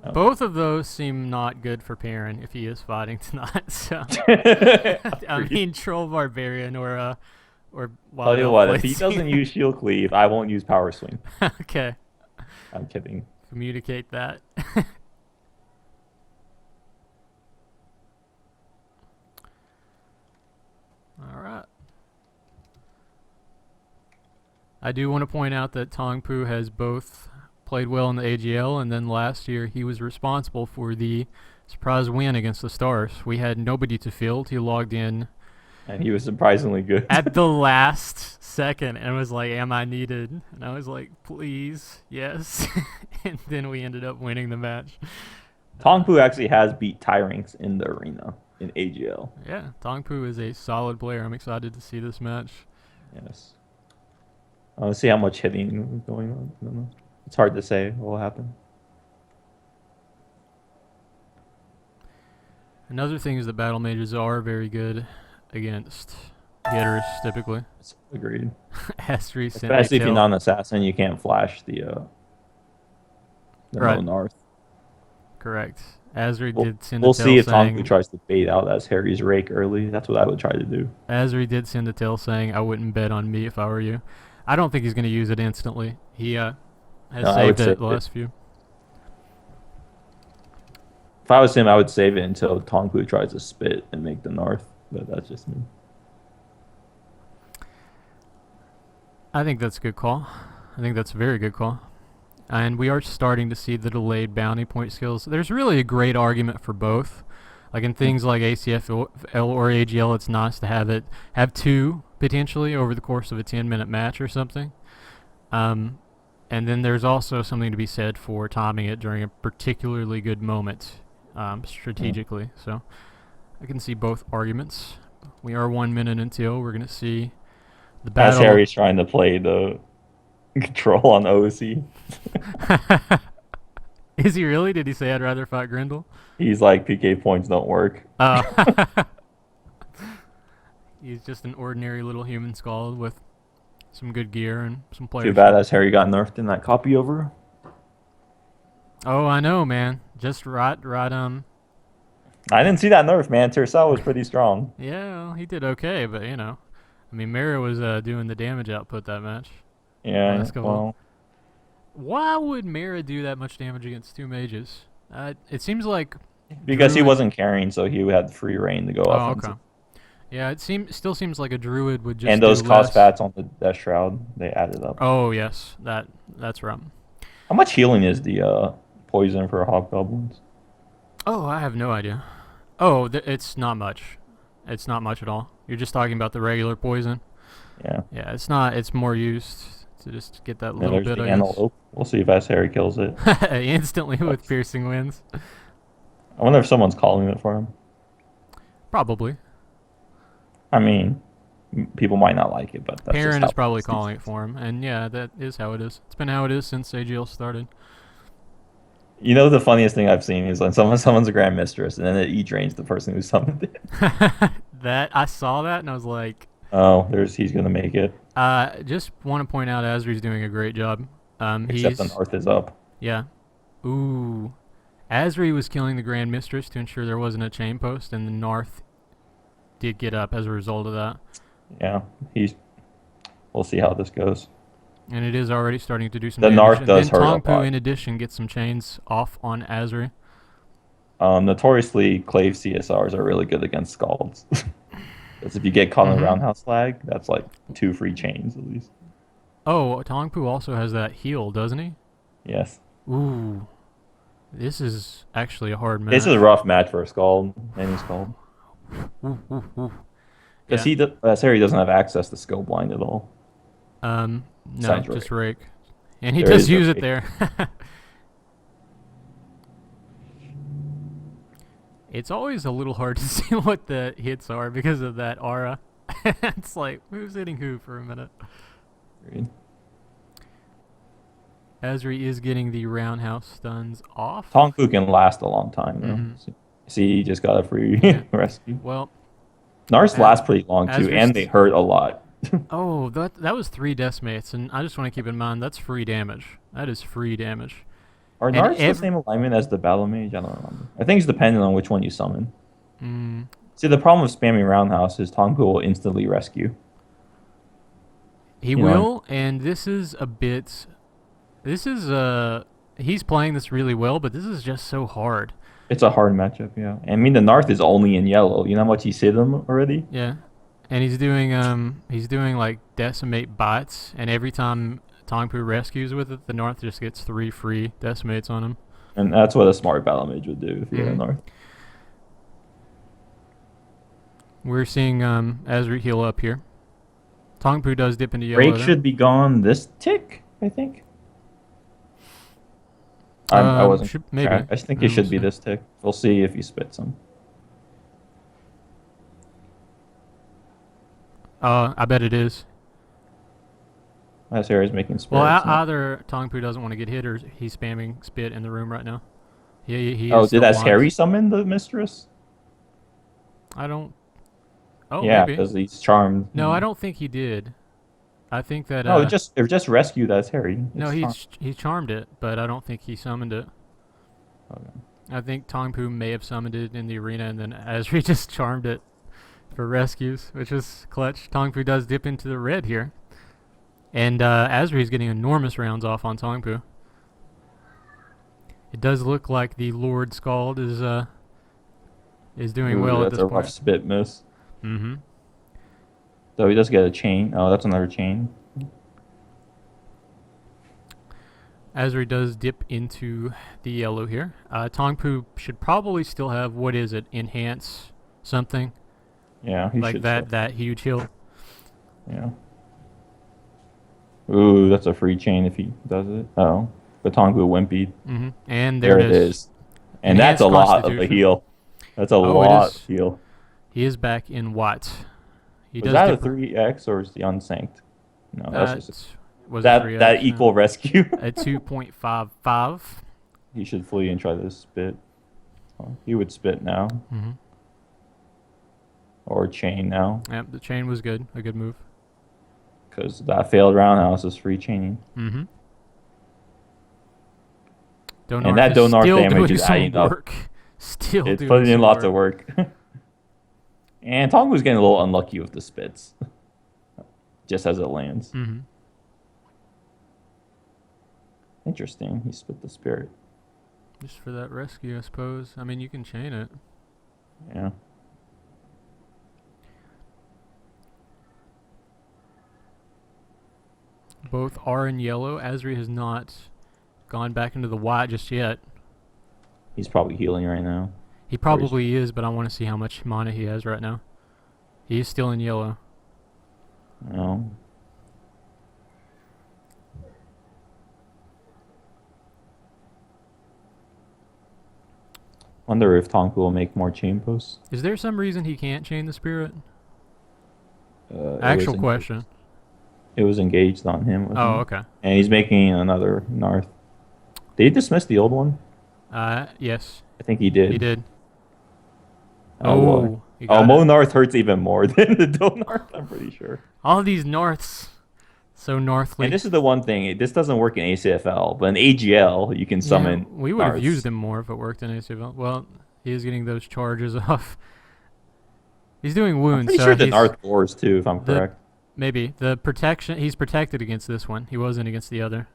Oh. Both of those seem not good for Perrinn if he is fighting tonight. So, I mean, Troll Barbarian or Wild Tell you what, if he doesn't use Shield Cleave, I won't use Power Swing. Okay. I'm kidding. Communicate that. All right. I do want to point out that Tongpu has both played well in the AGL, and then last year he was responsible for the surprise win against the Stars. We had nobody to field. He logged in. And he was surprisingly good. At the last second and was like, am I needed? And I was like, please, yes. And then we ended up winning the match. Tongpu actually has beat Tyranx in the arena in AGL. Yeah, Tongpu is a solid player. I'm excited to see this match. Yes. Let's see how much hitting is going on. I don't know. It's hard to say what will happen. Another thing is that battle mages are very good against hitters, typically. Agreed. Azheri, especially if you're not an assassin, you can't flash the right. north. Correct. Azheri did send we'll a tail see if saying, Tongpu tries to bait out Azheri's rake early. That's what I would try to do. Azheri did send a tail saying, I wouldn't bet on me if I were you. I don't think he's going to use it instantly. He has saved it the last few. If I was him, I would save it until Tongpu tries to spit and make the north. But that's just me. I think that's a good call. I think that's a very good call. And we are starting to see the delayed bounty point skills. There's really a great argument for both. Like in things like ACF or AGL, it's nice to have two potentially over the course of a 10-minute match or something. And then there's also something to be said for timing it during a particularly good moment strategically. So I can see both arguments. We are 1 minute until we're going to see the battle. Azheri's trying to play the control on OC. Is he really? Did he say I'd rather fight Grendel? He's like, PK points don't work. He's just an ordinary little human skull with some good gear and some players. Too bad Azheri got nerfed in that copy over. Oh, I know, man. Just right. I didn't see that nerf, man. Thaelas was pretty strong. Yeah, well, he did okay, but you know, I mean, Mara was doing the damage output that match. Yeah, well. Why would Mara do that much damage against two mages? It seems like because he wasn't carrying, so he had free reign to go offensive. Okay. Yeah, it still seems like a druid would just. And those cost bats on the Death Shroud, they added up. Oh yes, that's right. How much healing is the poison for hobgoblins? Oh, I have no idea. Oh, it's not much. It's not much at all. You're just talking about the regular poison. Yeah. Yeah, it's not. It's more used to just get that little bit. We'll see if Azheri kills it instantly with piercing winds. I wonder if someone's calling it for him. Probably. I mean, people might not like it, but that's Perrinn is probably calling it for him, and yeah, that is how it is. It's been how it is since AGL started. You know, the funniest thing I've seen is when someone's a Grand Mistress, and then it E-drains the person who summoned it. That I saw that, and I was like, "Oh, he's gonna make it." Just want to point out, Azheri's doing a great job. Except the north is up. Yeah. Ooh. Azheri was killing the Grand Mistress to ensure there wasn't a chain post, and the north did get up as a result of that. Yeah, we'll see how this goes. And it is already starting to do some damage. The north does hurt a lot. Tongpu, in addition, gets some chains off on Azheri. Notoriously, Clave CSRs are really good against Scalds. Because if you get caught in roundhouse lag, that's like 2 free chains at least. Oh, Tongpu also has that heal, doesn't he? Yes. Ooh. This is actually a hard match. This is a rough match for a Scald, any Scald. Because Azheri doesn't have access to skill blind at all. No, just Rake. And he There does is use a it there. It's always a little hard to see what the hits are because of that aura. It's like, who's hitting who for a minute? Agreed. Azheri is getting the roundhouse stuns off. Tongpu can last a long time, though. See, he just got a free rescue. Well, Narcs last pretty long, too, and they hurt a lot. Oh, that was 3 decimates, and I just want to keep in mind, that's free damage. That is free damage. Are Narcs the same alignment as the Battle Mage? I don't remember. I think it's dependent on which one you summon. See, the problem with spamming Roundhouse is Tongpu will instantly rescue. He will, and this is a bit... This is, he's playing this really well, but this is just so hard. It's a hard matchup, yeah. I mean, the Narth is only in yellow. You know how much he's hit him already? Yeah. And he's doing like decimate bites, and every time Tongpu rescues with it, the North just gets 3 free decimates on him. And that's what a smart Battle Mage would do if you had a North. We're seeing Azheri heal up here. Tongpu does dip into yellow. Break should be gone this tick, I think. I wasn't maybe. I think it should be this tick. We'll see if he spits him. I bet it is. Azheri's making spits. Well, either Tongpu doesn't want to get hit, or he's spamming spit in the room right now. He did Azheri summon the mistress? I don't... Oh, yeah, maybe. because he's charmed. No, I don't think he did. I think that... No, it just rescued Azheri. No, he charmed it, but I don't think he summoned it. Okay. I think Tongpu may have summoned it in the arena, and then Azheri just charmed it for rescues, which is clutch. Tongpu does dip into the red here. And Azheri's getting enormous rounds off on Tongpu. It does look like the Lord Scald is doing well at this point. That's a rough spit miss. Mm-hmm. So he does get a chain. Oh, that's another chain. Azheri does dip into the yellow here. Tongpu should probably still have, what is it, enhance something? Yeah, he like should that huge heal. Yeah. Ooh, that's a free chain if he does it. Oh, but Tongpu wimpied. Mm-hmm. And there it is. And that's a lot of a heal. That's a lot of heal. He is back in white. Was that a 3x or is the unsynced? No, that's just that equal rescue. At 2.55. He should flee and try to spit. Oh, he would spit now. Mm-hmm. Or chain now. Yep, the chain was good. A good move. Because that failed roundhouse is free chaining. Mm-hmm. And that Donar damage is adding up. It's putting in lots of work. And Tongpu's getting a little unlucky with the spits. Just as it lands. Mm-hmm. Interesting. He spit the spirit. Just for that rescue, I suppose. I mean, you can chain it. Yeah. Both are in yellow. Azheri has not gone back into the white just yet. He's probably healing right now. He probably is, but I want to see how much mana he has right now. He is still in yellow. No. Wonder if Tongpu will make more chain posts. Is there some reason he can't chain the spirit? Actual question. It was engaged on him. Oh, okay. And he's making another Narth. Did he dismiss the old one? Yes. I think he did. He did. Oh, Mo Narth hurts even more than the Do Narth, I'm pretty sure. All these Norths. So Northly. And this is the one thing. This doesn't work in ACFL, but in AGL, you can summon we would have used him more if it worked in ACFL. Well, he is getting those charges off. He's doing wounds. I'm pretty sure the Narth bores too, if I'm correct. Maybe. The protection, he's protected against this one. He wasn't against the other.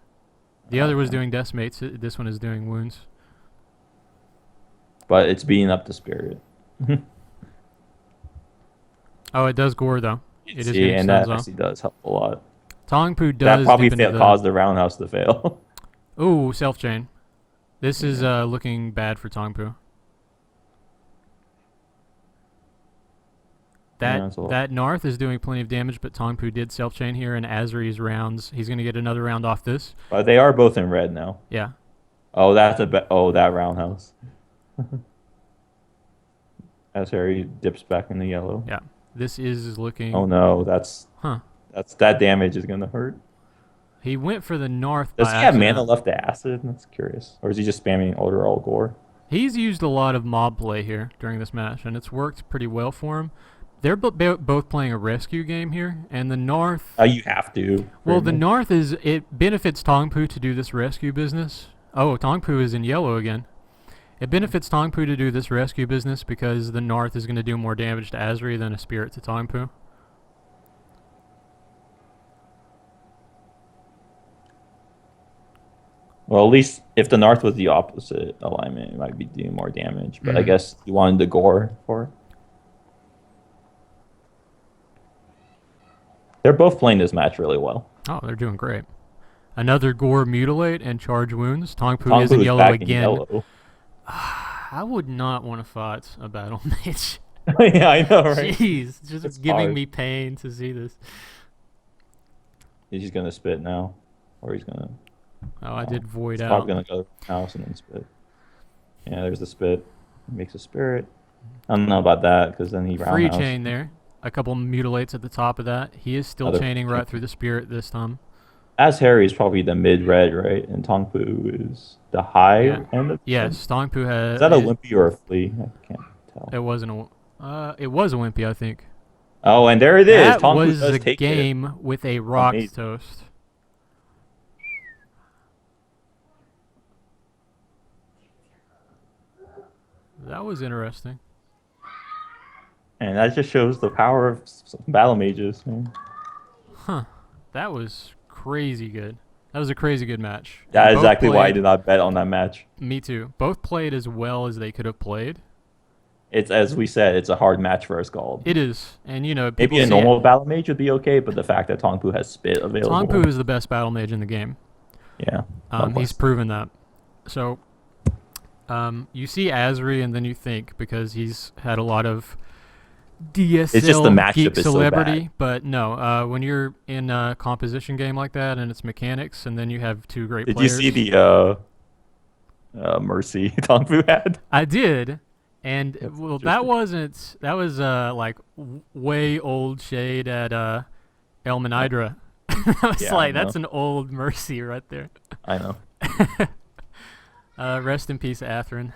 The other was doing decimates. This one is doing wounds. But it's beating up the spirit. Oh, it does gore though. It is and that actually does help a lot. Tongpu does. That probably caused the roundhouse to fail. Ooh, self chain. This is looking bad for Tongpu. That Yeah, that's a lot. that Narth is doing plenty of damage, but Tongpu did self-chain here, and Azheri's rounds. He's going to get another round off this. But they are both in red now. Yeah. Oh, that roundhouse. Azheri dips back in the yellow. Yeah. This is looking... Oh no, Huh. that damage is gonna hurt. He went for the Narth Does by he have accident. mana left to acid? That's curious. Or is he just spamming overall gore? He's used a lot of mob play here during this match, and it's worked pretty well for him. They're both playing a rescue game here, and the Narth... You have to. Well, the Narth is... It benefits Tongpu to do this rescue business. Oh, Tongpu is in yellow again. It benefits Tongpu to do this rescue business because the Narth is going to do more damage to Azheri than a Spirit to Tongpu. Well, at least if the Narth was the opposite alignment, it might be doing more damage. But I guess you wanted the gore for it. They're both playing this match really well. Oh, they're doing great. Another Gore Mutilate and Charge Wounds. Tongpu is in yellow back again. In yellow. I would not want to fight a battle mage. Yeah, I know, right? Jeez, it's just giving hard. me pain to see this. He's gonna spit now, or he's gonna. Oh, I did void he's out. probably gonna go to the house and then spit. Yeah, there's the spit. He makes a spirit. I don't know about that because then he Free roundhouse. chain there. A couple mutilates at the top of that. He is still chaining right through the spirit this time. Azheri is probably the mid red, right? And Tongpu is the high end of Yes, Tongpu has... Is that a Wimpy or a Flea? I can't tell. It wasn't a... it was a Wimpy, I think. Oh, and there it is. That Tongpu was does a take game it. with a rock Amazing. toast. That was interesting. And that just shows the power of battle mages, man. Huh. That was crazy good. That was a crazy good match. That's Both exactly why I played- did not bet on that match. Me too. Both played as well as they could have played. It's, as we said, it's a hard match for a Scald. It is. And, you know, Maybe a normal battle mage would be okay, but the fact that Tongpu has spit available. Tongpu is the best battle mage in the game. Yeah. He's proven that. So, you see Azheri and then you think, because he's had a lot of DSL It's just the matchup geek is so celebrity, bad. but no, when you're in a composition game like that and it's mechanics and then you have two great Did players. you see the Mercy Tongpu had? I did. And That's well, that interesting. was like way old shade at Elmanhydra. I was Yeah, like, I know. that's an old Mercy right there. I know. Rest in peace, Athrun.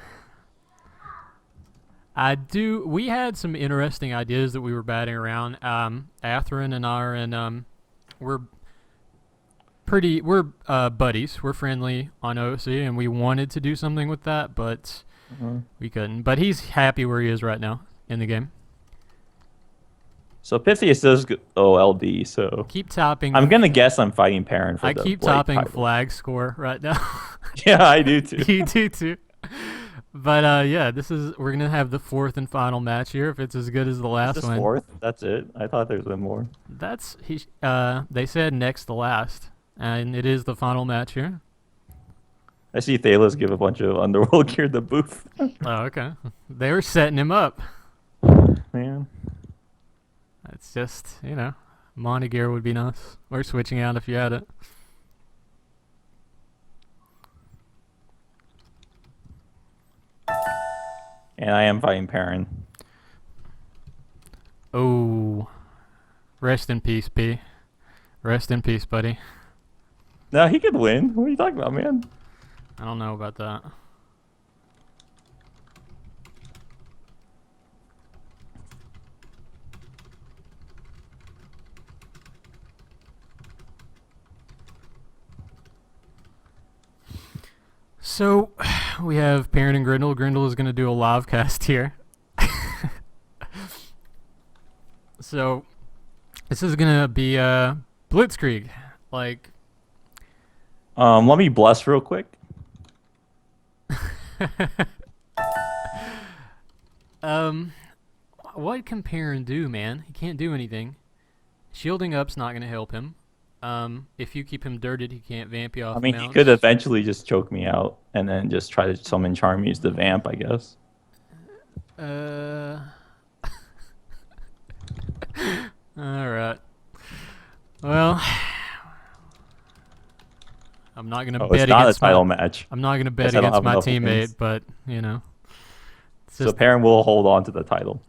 We had some interesting ideas that we were batting around. Athrun and I are in, we're buddies. We're friendly on OC, and we wanted to do something with that, but we couldn't. But he's happy where he is right now in the game. So Pythias does OLD, so Keep topping. I'm gonna guess I'm fighting Perrinn for I the keep Blade topping title. flag score right now. Yeah, I do too. You do too. But yeah, we're gonna have the fourth and final match here. If it's as good as the last Is this one, fourth? That's it. I thought there was one more. they said next to last, and it is the final match here. I see Thaelas give a bunch of Underworld gear to Booth. Oh, okay. They were setting him up. Man. It's just, Monty gear would be nice. Or switching out if you had it. And I am fighting Perrinn. Oh. Rest in peace, P. Rest in peace, buddy. No, he could win. What are you talking about, man? I don't know about that. So, we have Perrinn and Grendel. Grendel is going to do a live cast here. So, this is going to be Blitzkrieg. Like, Let me bless real quick. What can Perrinn do, man? He can't do anything. Shielding up's not going to help him. If you keep him dirted, he can't vamp you off. I mean, he mounts. could eventually just choke me out and then just try to summon Charm, use the vamp, I guess. I'm not gonna Oh, bet it's not a against title match. I'm not gonna bet Guess I don't against have my enough teammate, wins. but you know, it's So just Perrinn will hold on to the title.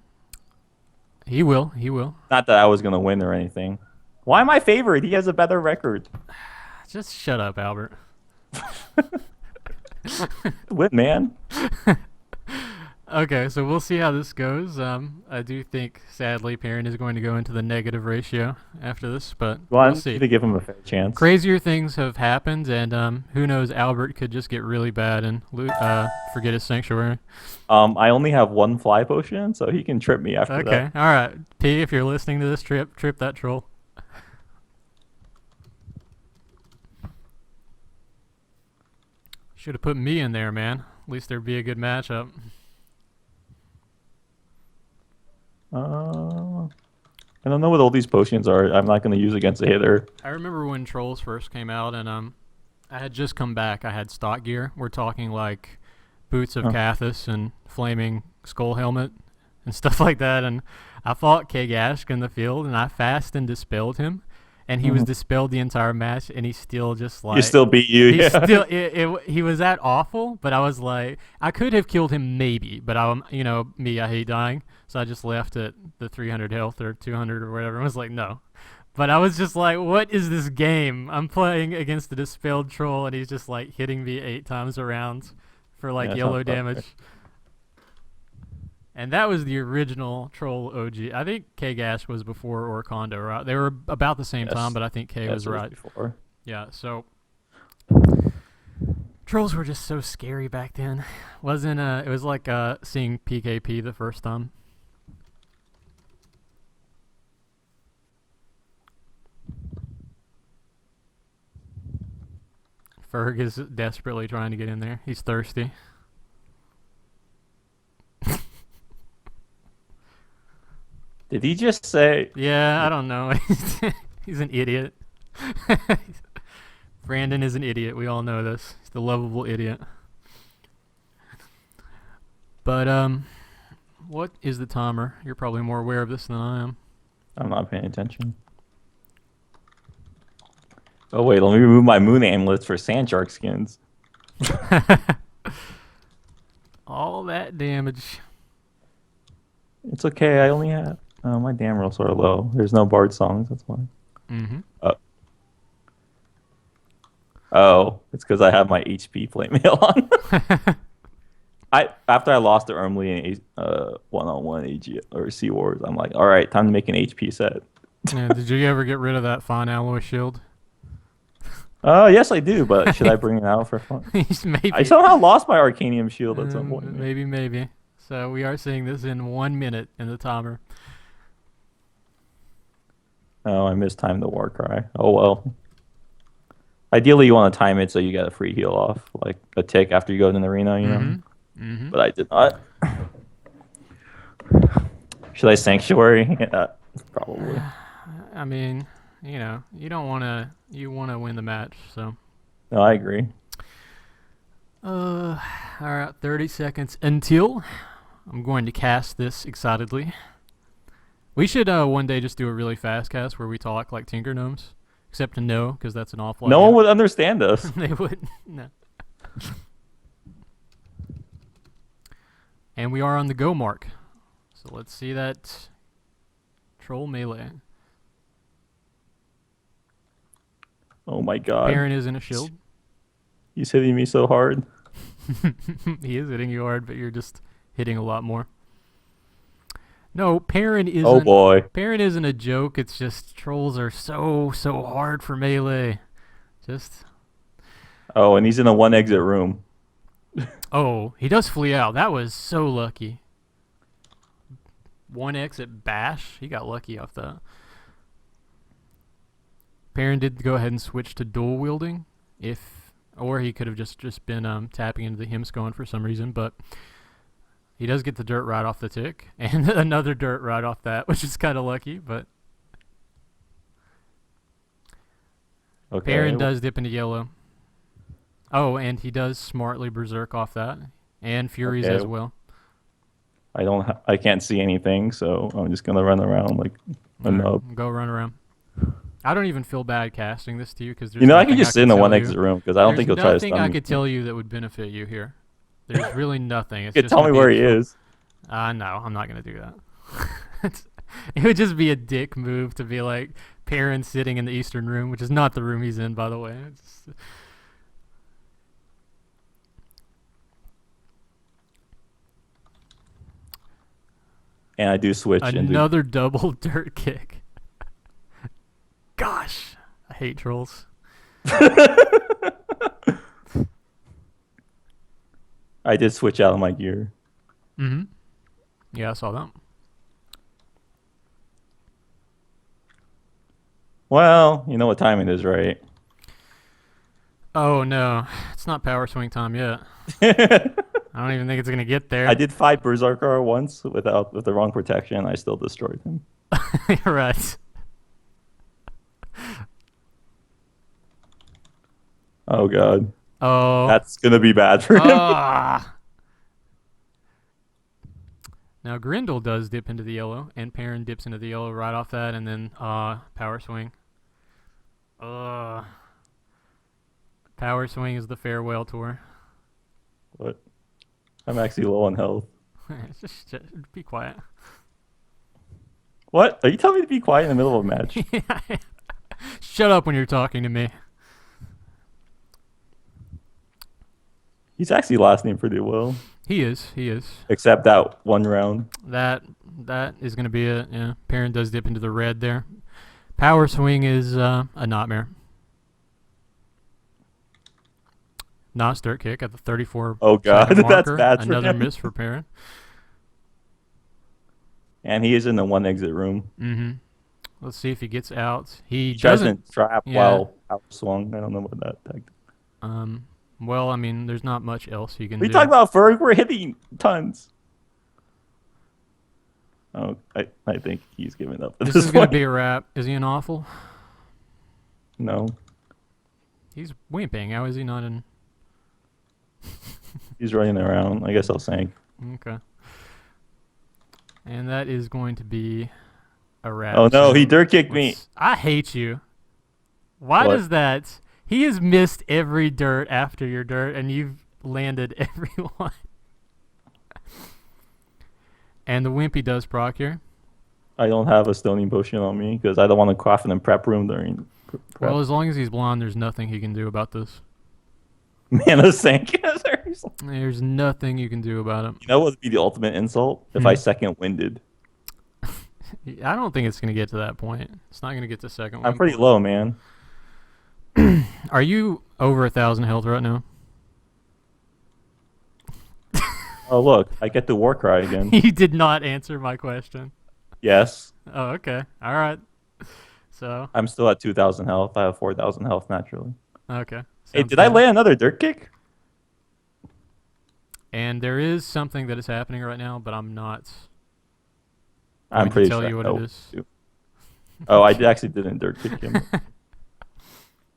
he will. He will. Not that I was gonna win or anything. Why am I favored? He has a better record. Just shut up, Albert. Win, man. Okay, so we'll see how this goes. I do think, sadly, Perrinn is going to go into the negative ratio after this, but Well, I we'll need see. to give him a fair chance. Crazier things have happened, and who knows? Albert could just get really bad and forget his sanctuary. I only have one fly potion, so he can trip me after Okay, that. all right. P, if you're listening to this, trip that troll. Should have put me in there, man. At least there'd be a good matchup. I don't know what all these potions are. I'm not going to use against a hitter. I remember when trolls first came out, and I had just come back. I had stock gear. We're talking like boots of Cathus and flaming skull helmet and stuff like that. And I fought Kagashk in the field, and I fast and dispelled him. And he was dispelled the entire match, and he still just like... He still beat you, he yeah. still he was that awful, but I was like... I could have killed him maybe, but I hate dying. So I just left at the 300 health or 200 or whatever. I was like, no. But I was just like, what is this game? I'm playing against the dispelled troll, and he's just like hitting me 8 times around for like yellow damage. And that was the original troll OG. I think Kagash was before Orkondo, right? They were about the same time, but I think K was right. Before. Yeah, so trolls were just so scary back then. It was like seeing PKP the first time. Ferg is desperately trying to get in there. He's thirsty. Did he just say... Yeah, I don't know. He's an idiot. Brandon is an idiot. We all know this. He's the lovable idiot. But, what is the timer? You're probably more aware of this than I am. I'm not paying attention. Oh, wait. Let me remove my moon amulets for sand shark skins. All that damage. It's okay. I only have... Oh, my damn rolls are low. There's no bard songs. That's why. Mm-hmm. Oh, it's because I have my HP plate mail on. After I lost to Ermley in one-on-one AG or Sea Wars, I'm like, all right, time to make an HP set. Yeah, did you ever get rid of that fine alloy shield? Yes, I do, but should I bring it out for fun? Maybe. I somehow lost my Arcanium shield at some point. Maybe. So we are seeing this in 1 minute in the timer. Oh, I mistimed the Warcry. Oh, well. Ideally, you want to time it so you get a free heal off, like a tick after you go to the arena, you know? Mm-hmm. But I did not. Should I Sanctuary? Yeah, probably. I mean, you don't want to... You want to win the match, so... No, I agree. All right, 30 seconds until I'm going to cast this excitedly. We should one day just do a really fast cast where we talk like Tinker Gnomes. Except to no, because that's an awful No idea. one would understand us. They wouldn't. No. And we are on the go mark. So let's see that troll melee. Oh my god. Perrinn is in a shield. He's hitting me so hard. He is hitting you hard, but you're just hitting a lot more. No, Perrinn isn't. Oh boy. Perrinn isn't a joke. It's just trolls are so hard for melee. Just. Oh, and he's in a one exit room. Oh, he does flee out. That was so lucky. 1 exit bash. He got lucky off that. Perrinn did go ahead and switch to dual wielding, or he could have just been tapping into the Himscone for some reason, but. He does get the dirt right off the tick, and another dirt right off that, which is kind of lucky, but... Okay. Perrinn does dip into yellow. Oh, and he does smartly berserk off that, and Furies as well. I can't see anything, so I'm just gonna run around like a nub. Go run around. I don't even feel bad casting this to you because there's You know, I nothing can just sit in the one tell exit room because I don't think he'll try to nothing stun I me. could tell you that would benefit you here. There's really nothing. It's You just can tell me gonna be where a he troll. is. No, I'm not gonna do that. It would just be a dick move to be like Perrinn sitting in the eastern room, which is not the room he's in, by the way. And I do switch. Another double dirt kick. Gosh, I hate trolls. I did switch out of my gear. Mm-hmm. Yeah, I saw that. Well, you know what time it is, right? Oh no, it's not power swing time yet. I don't even think it's gonna get there. I did fight Berserker once with the wrong protection. I still destroyed him. You're right. Oh god. Oh. That's gonna be bad for him. Now Grendel does dip into the yellow, and Perrinn dips into the yellow right off that, and then power swing. Power swing is the farewell tour. What? I'm actually low on health. just be quiet. What? Are you telling me to be quiet in the middle of a match? Shut up when you're talking to me. He's actually last name pretty well. He is. Except that one round. That is going to be it. Yeah, Perrinn does dip into the red there. Power swing is a nightmare. Not dirt kick at the 34. Oh god, that's bad for Another him. miss for Perrinn. And he is in the one exit room. Mm-hmm. Let's see if he gets out. He tries doesn't to trap while out swung. I don't know what that tactic. Well, I mean, there's not much else you can do. We talk about Ferg. We're hitting tons. Oh, I think he's giving up. This is going to be a wrap. Is he an awful? No. He's wimping. How is he not in? He's running around. I guess I'll sank. Okay. And that is going to be a wrap. Oh no, he dirt kicked me. I hate you. Why does that? He has missed every dirt after your dirt, and you've landed every one. And the Wimpy does proc here. I don't have a stoning potion on me because I don't want to craft in the prep room during prep. Well, as long as he's blonde, there's nothing he can do about this. Mana sank. There's nothing you can do about him. You know what would be the ultimate insult? If I second winded. I don't think it's going to get to that point. It's not going to get to second wind. I'm pretty low, man. Are you over 1,000 health right now? Oh, look. I get the war cry again. You did not answer my question. Yes. Oh, okay. All right. So. I'm still at 2,000 health. I have 4,000 health naturally. Okay. Hey, did I land another dirt kick? And there is something that is happening right now, but I'm not. I'm pretty tell sure. you what it is. Oh, I actually didn't dirt kick him.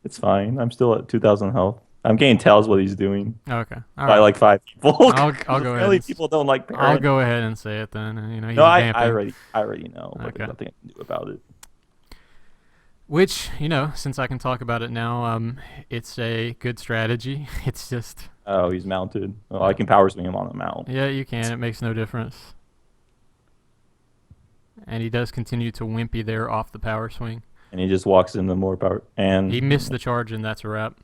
It's fine. I'm still at 2,000 health. I'm getting tells what he's doing. Okay. All by right. like 5 people. I'll go ahead. Really, people don't like Perrinn. I'll go ahead and say it then. You know, he's no, I vamping. already know. But there's nothing I can do about it. Which, you know, since I can talk about it now, it's a good strategy. It's just. Oh, he's mounted. Well, I can power swing him on the mount. Yeah, you can. It makes no difference. And he does continue to wimpy there off the power swing. And he just walks into more power. And he missed the charge, and that's a wrap.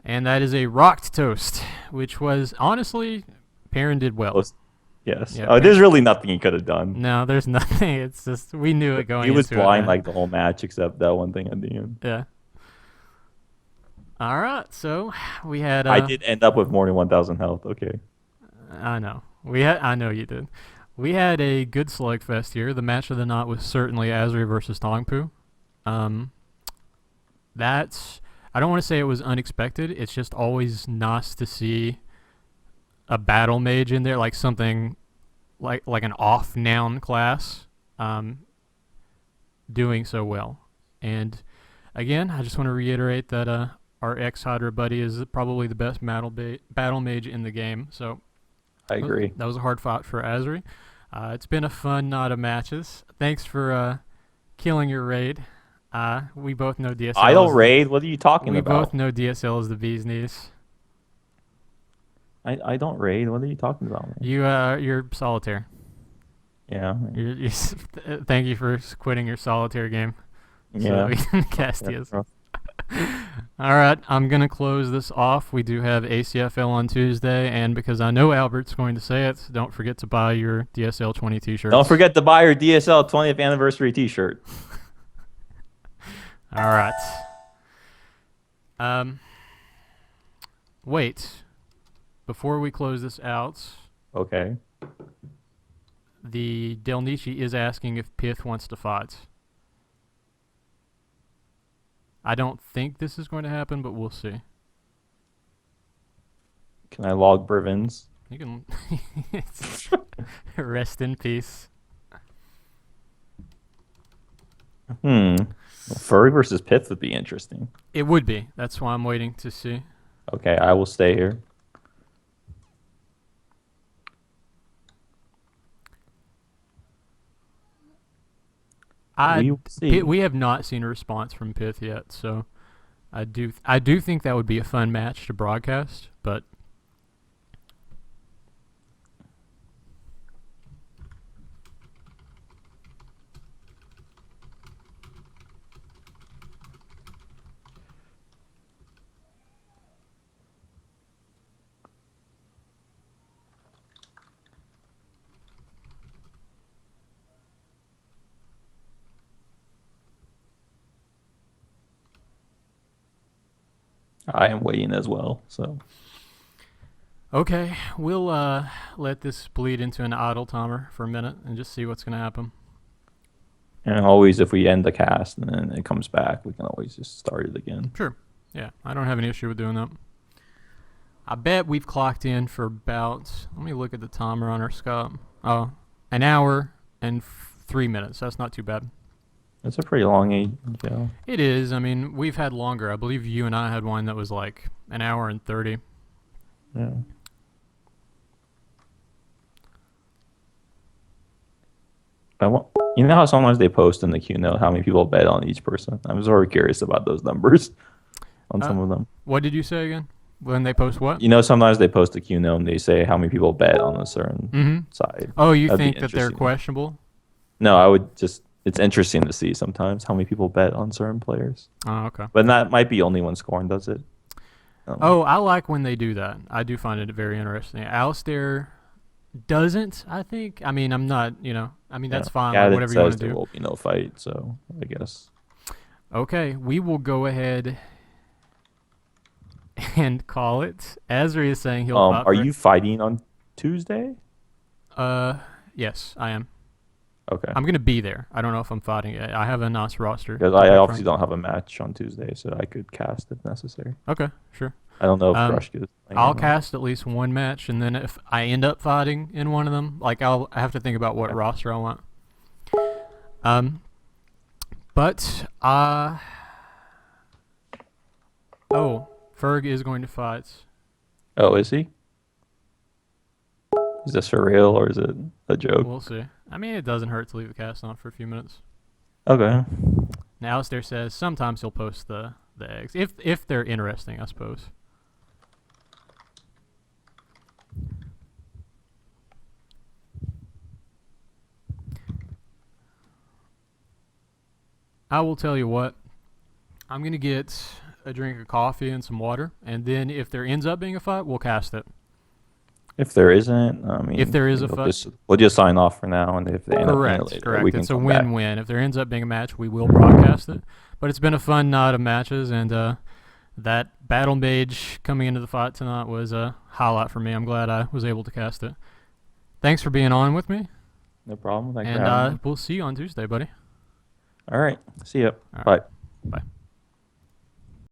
And that is a rocked toast, which was, honestly, Perrinn did well. Yes. Yeah, there's really nothing he could have done. No, there's nothing. It's just, we knew it going into it. He was blind like the whole match, except that one thing at the end. Yeah. All right, so we had. I did end up with more than 1,000 health. Okay. I know. I know you did. We had a good slugfest here. The match of the night was certainly Azheri versus Tongpu. That's. I don't want to say it was unexpected. It's just always nice to see a battle mage in there, like something like an off noun class, doing so well. And again, I just want to reiterate that our ex-Hydra buddy is probably the best battle mage in the game. So I agree. That was a hard fight for Azheri. It's been a fun night of matches. Thanks for killing your raid. We both know DSL. Idle raid? What are you talking we about? both know DSL is the bee's knees. I don't raid. What are you talking about, man? You're solitaire. Yeah. Thank you for quitting your solitaire game. So Yeah. that we can cast DSL. All right, I'm going to close this off. We do have ACFL on Tuesday, and because I know Albert's going to say it, don't forget to buy your DSL 20 t-shirts. Don't forget to buy your DSL 20th anniversary t-shirt. All right. Wait. Before we close this out, Okay. the Delnichi is asking if Pith wants to fight. I don't think this is going to happen, but we'll see. Can I log Brivens? You can rest in peace. Furry versus Pith would be interesting. It would be. That's why I'm waiting to see. Okay, I will stay here. We have not seen a response from Pith yet, so I do think that would be a fun match to broadcast, but I am waiting as well, so. okay, we'll let this bleed into an idle timer for a minute and just see what's going to happen. And always, if we end the cast and then it comes back, we can always just start it again. Sure. Yeah, I don't have any issue with doing that. I bet we've clocked in for about, let me look at the timer on our Skype. Oh, an hour and 3 minutes. That's not too bad. It's a pretty long AGL. It is. I mean, we've had longer. I believe you and I had one that was like an hour and 30. Yeah. You know how sometimes they post in the Q note how many people bet on each person? I'm sort of curious about those numbers on some of them. What did you say again? When they post what? You know, sometimes they post a Q note and they say how many people bet on a certain side. Oh, you think that they're questionable? No, I would just. It's interesting to see sometimes how many people bet on certain players. Oh, okay. But that might be only when Scorn does it. I like when they do that. I do find it very interesting. Alistair doesn't, I think. I mean, I'm not, that's fine. Yeah, like, whatever you want to do. There will be no fight, so I guess. Okay, we will go ahead and call it. Azheri is saying he'll fight. Are you fighting on Tuesday? Yes, I am. Okay. I'm going to be there. I don't know if I'm fighting. I have a nice roster. Because I obviously don't have a match on Tuesday, so I could cast if necessary. Okay, sure. I don't know if Rush is. I'll cast at least one match, and then if I end up fighting in one of them, I have to think about what roster I want. Ferg is going to fight. Oh, is he? Is this for real or is it a joke? We'll see. I mean, it doesn't hurt to leave the cast on for a few minutes. Okay. Now, Alistair says sometimes he'll post the eggs if they're interesting, I suppose. I will tell you what. I'm gonna get a drink of coffee and some water, and then if there ends up being a fight, we'll cast it. If there isn't, I mean, if there is a fight, we'll just sign off for now, and if they end up later, correct. It's a win-win. If there ends up being a match, we will broadcast it. But it's been a fun night of matches, and that Battle Mage coming into the fight tonight was a highlight for me. I'm glad I was able to cast it. Thanks for being on with me. No problem. Thanks for having me. And we'll see you on Tuesday, buddy. All right. See ya. All right. Bye. Bye.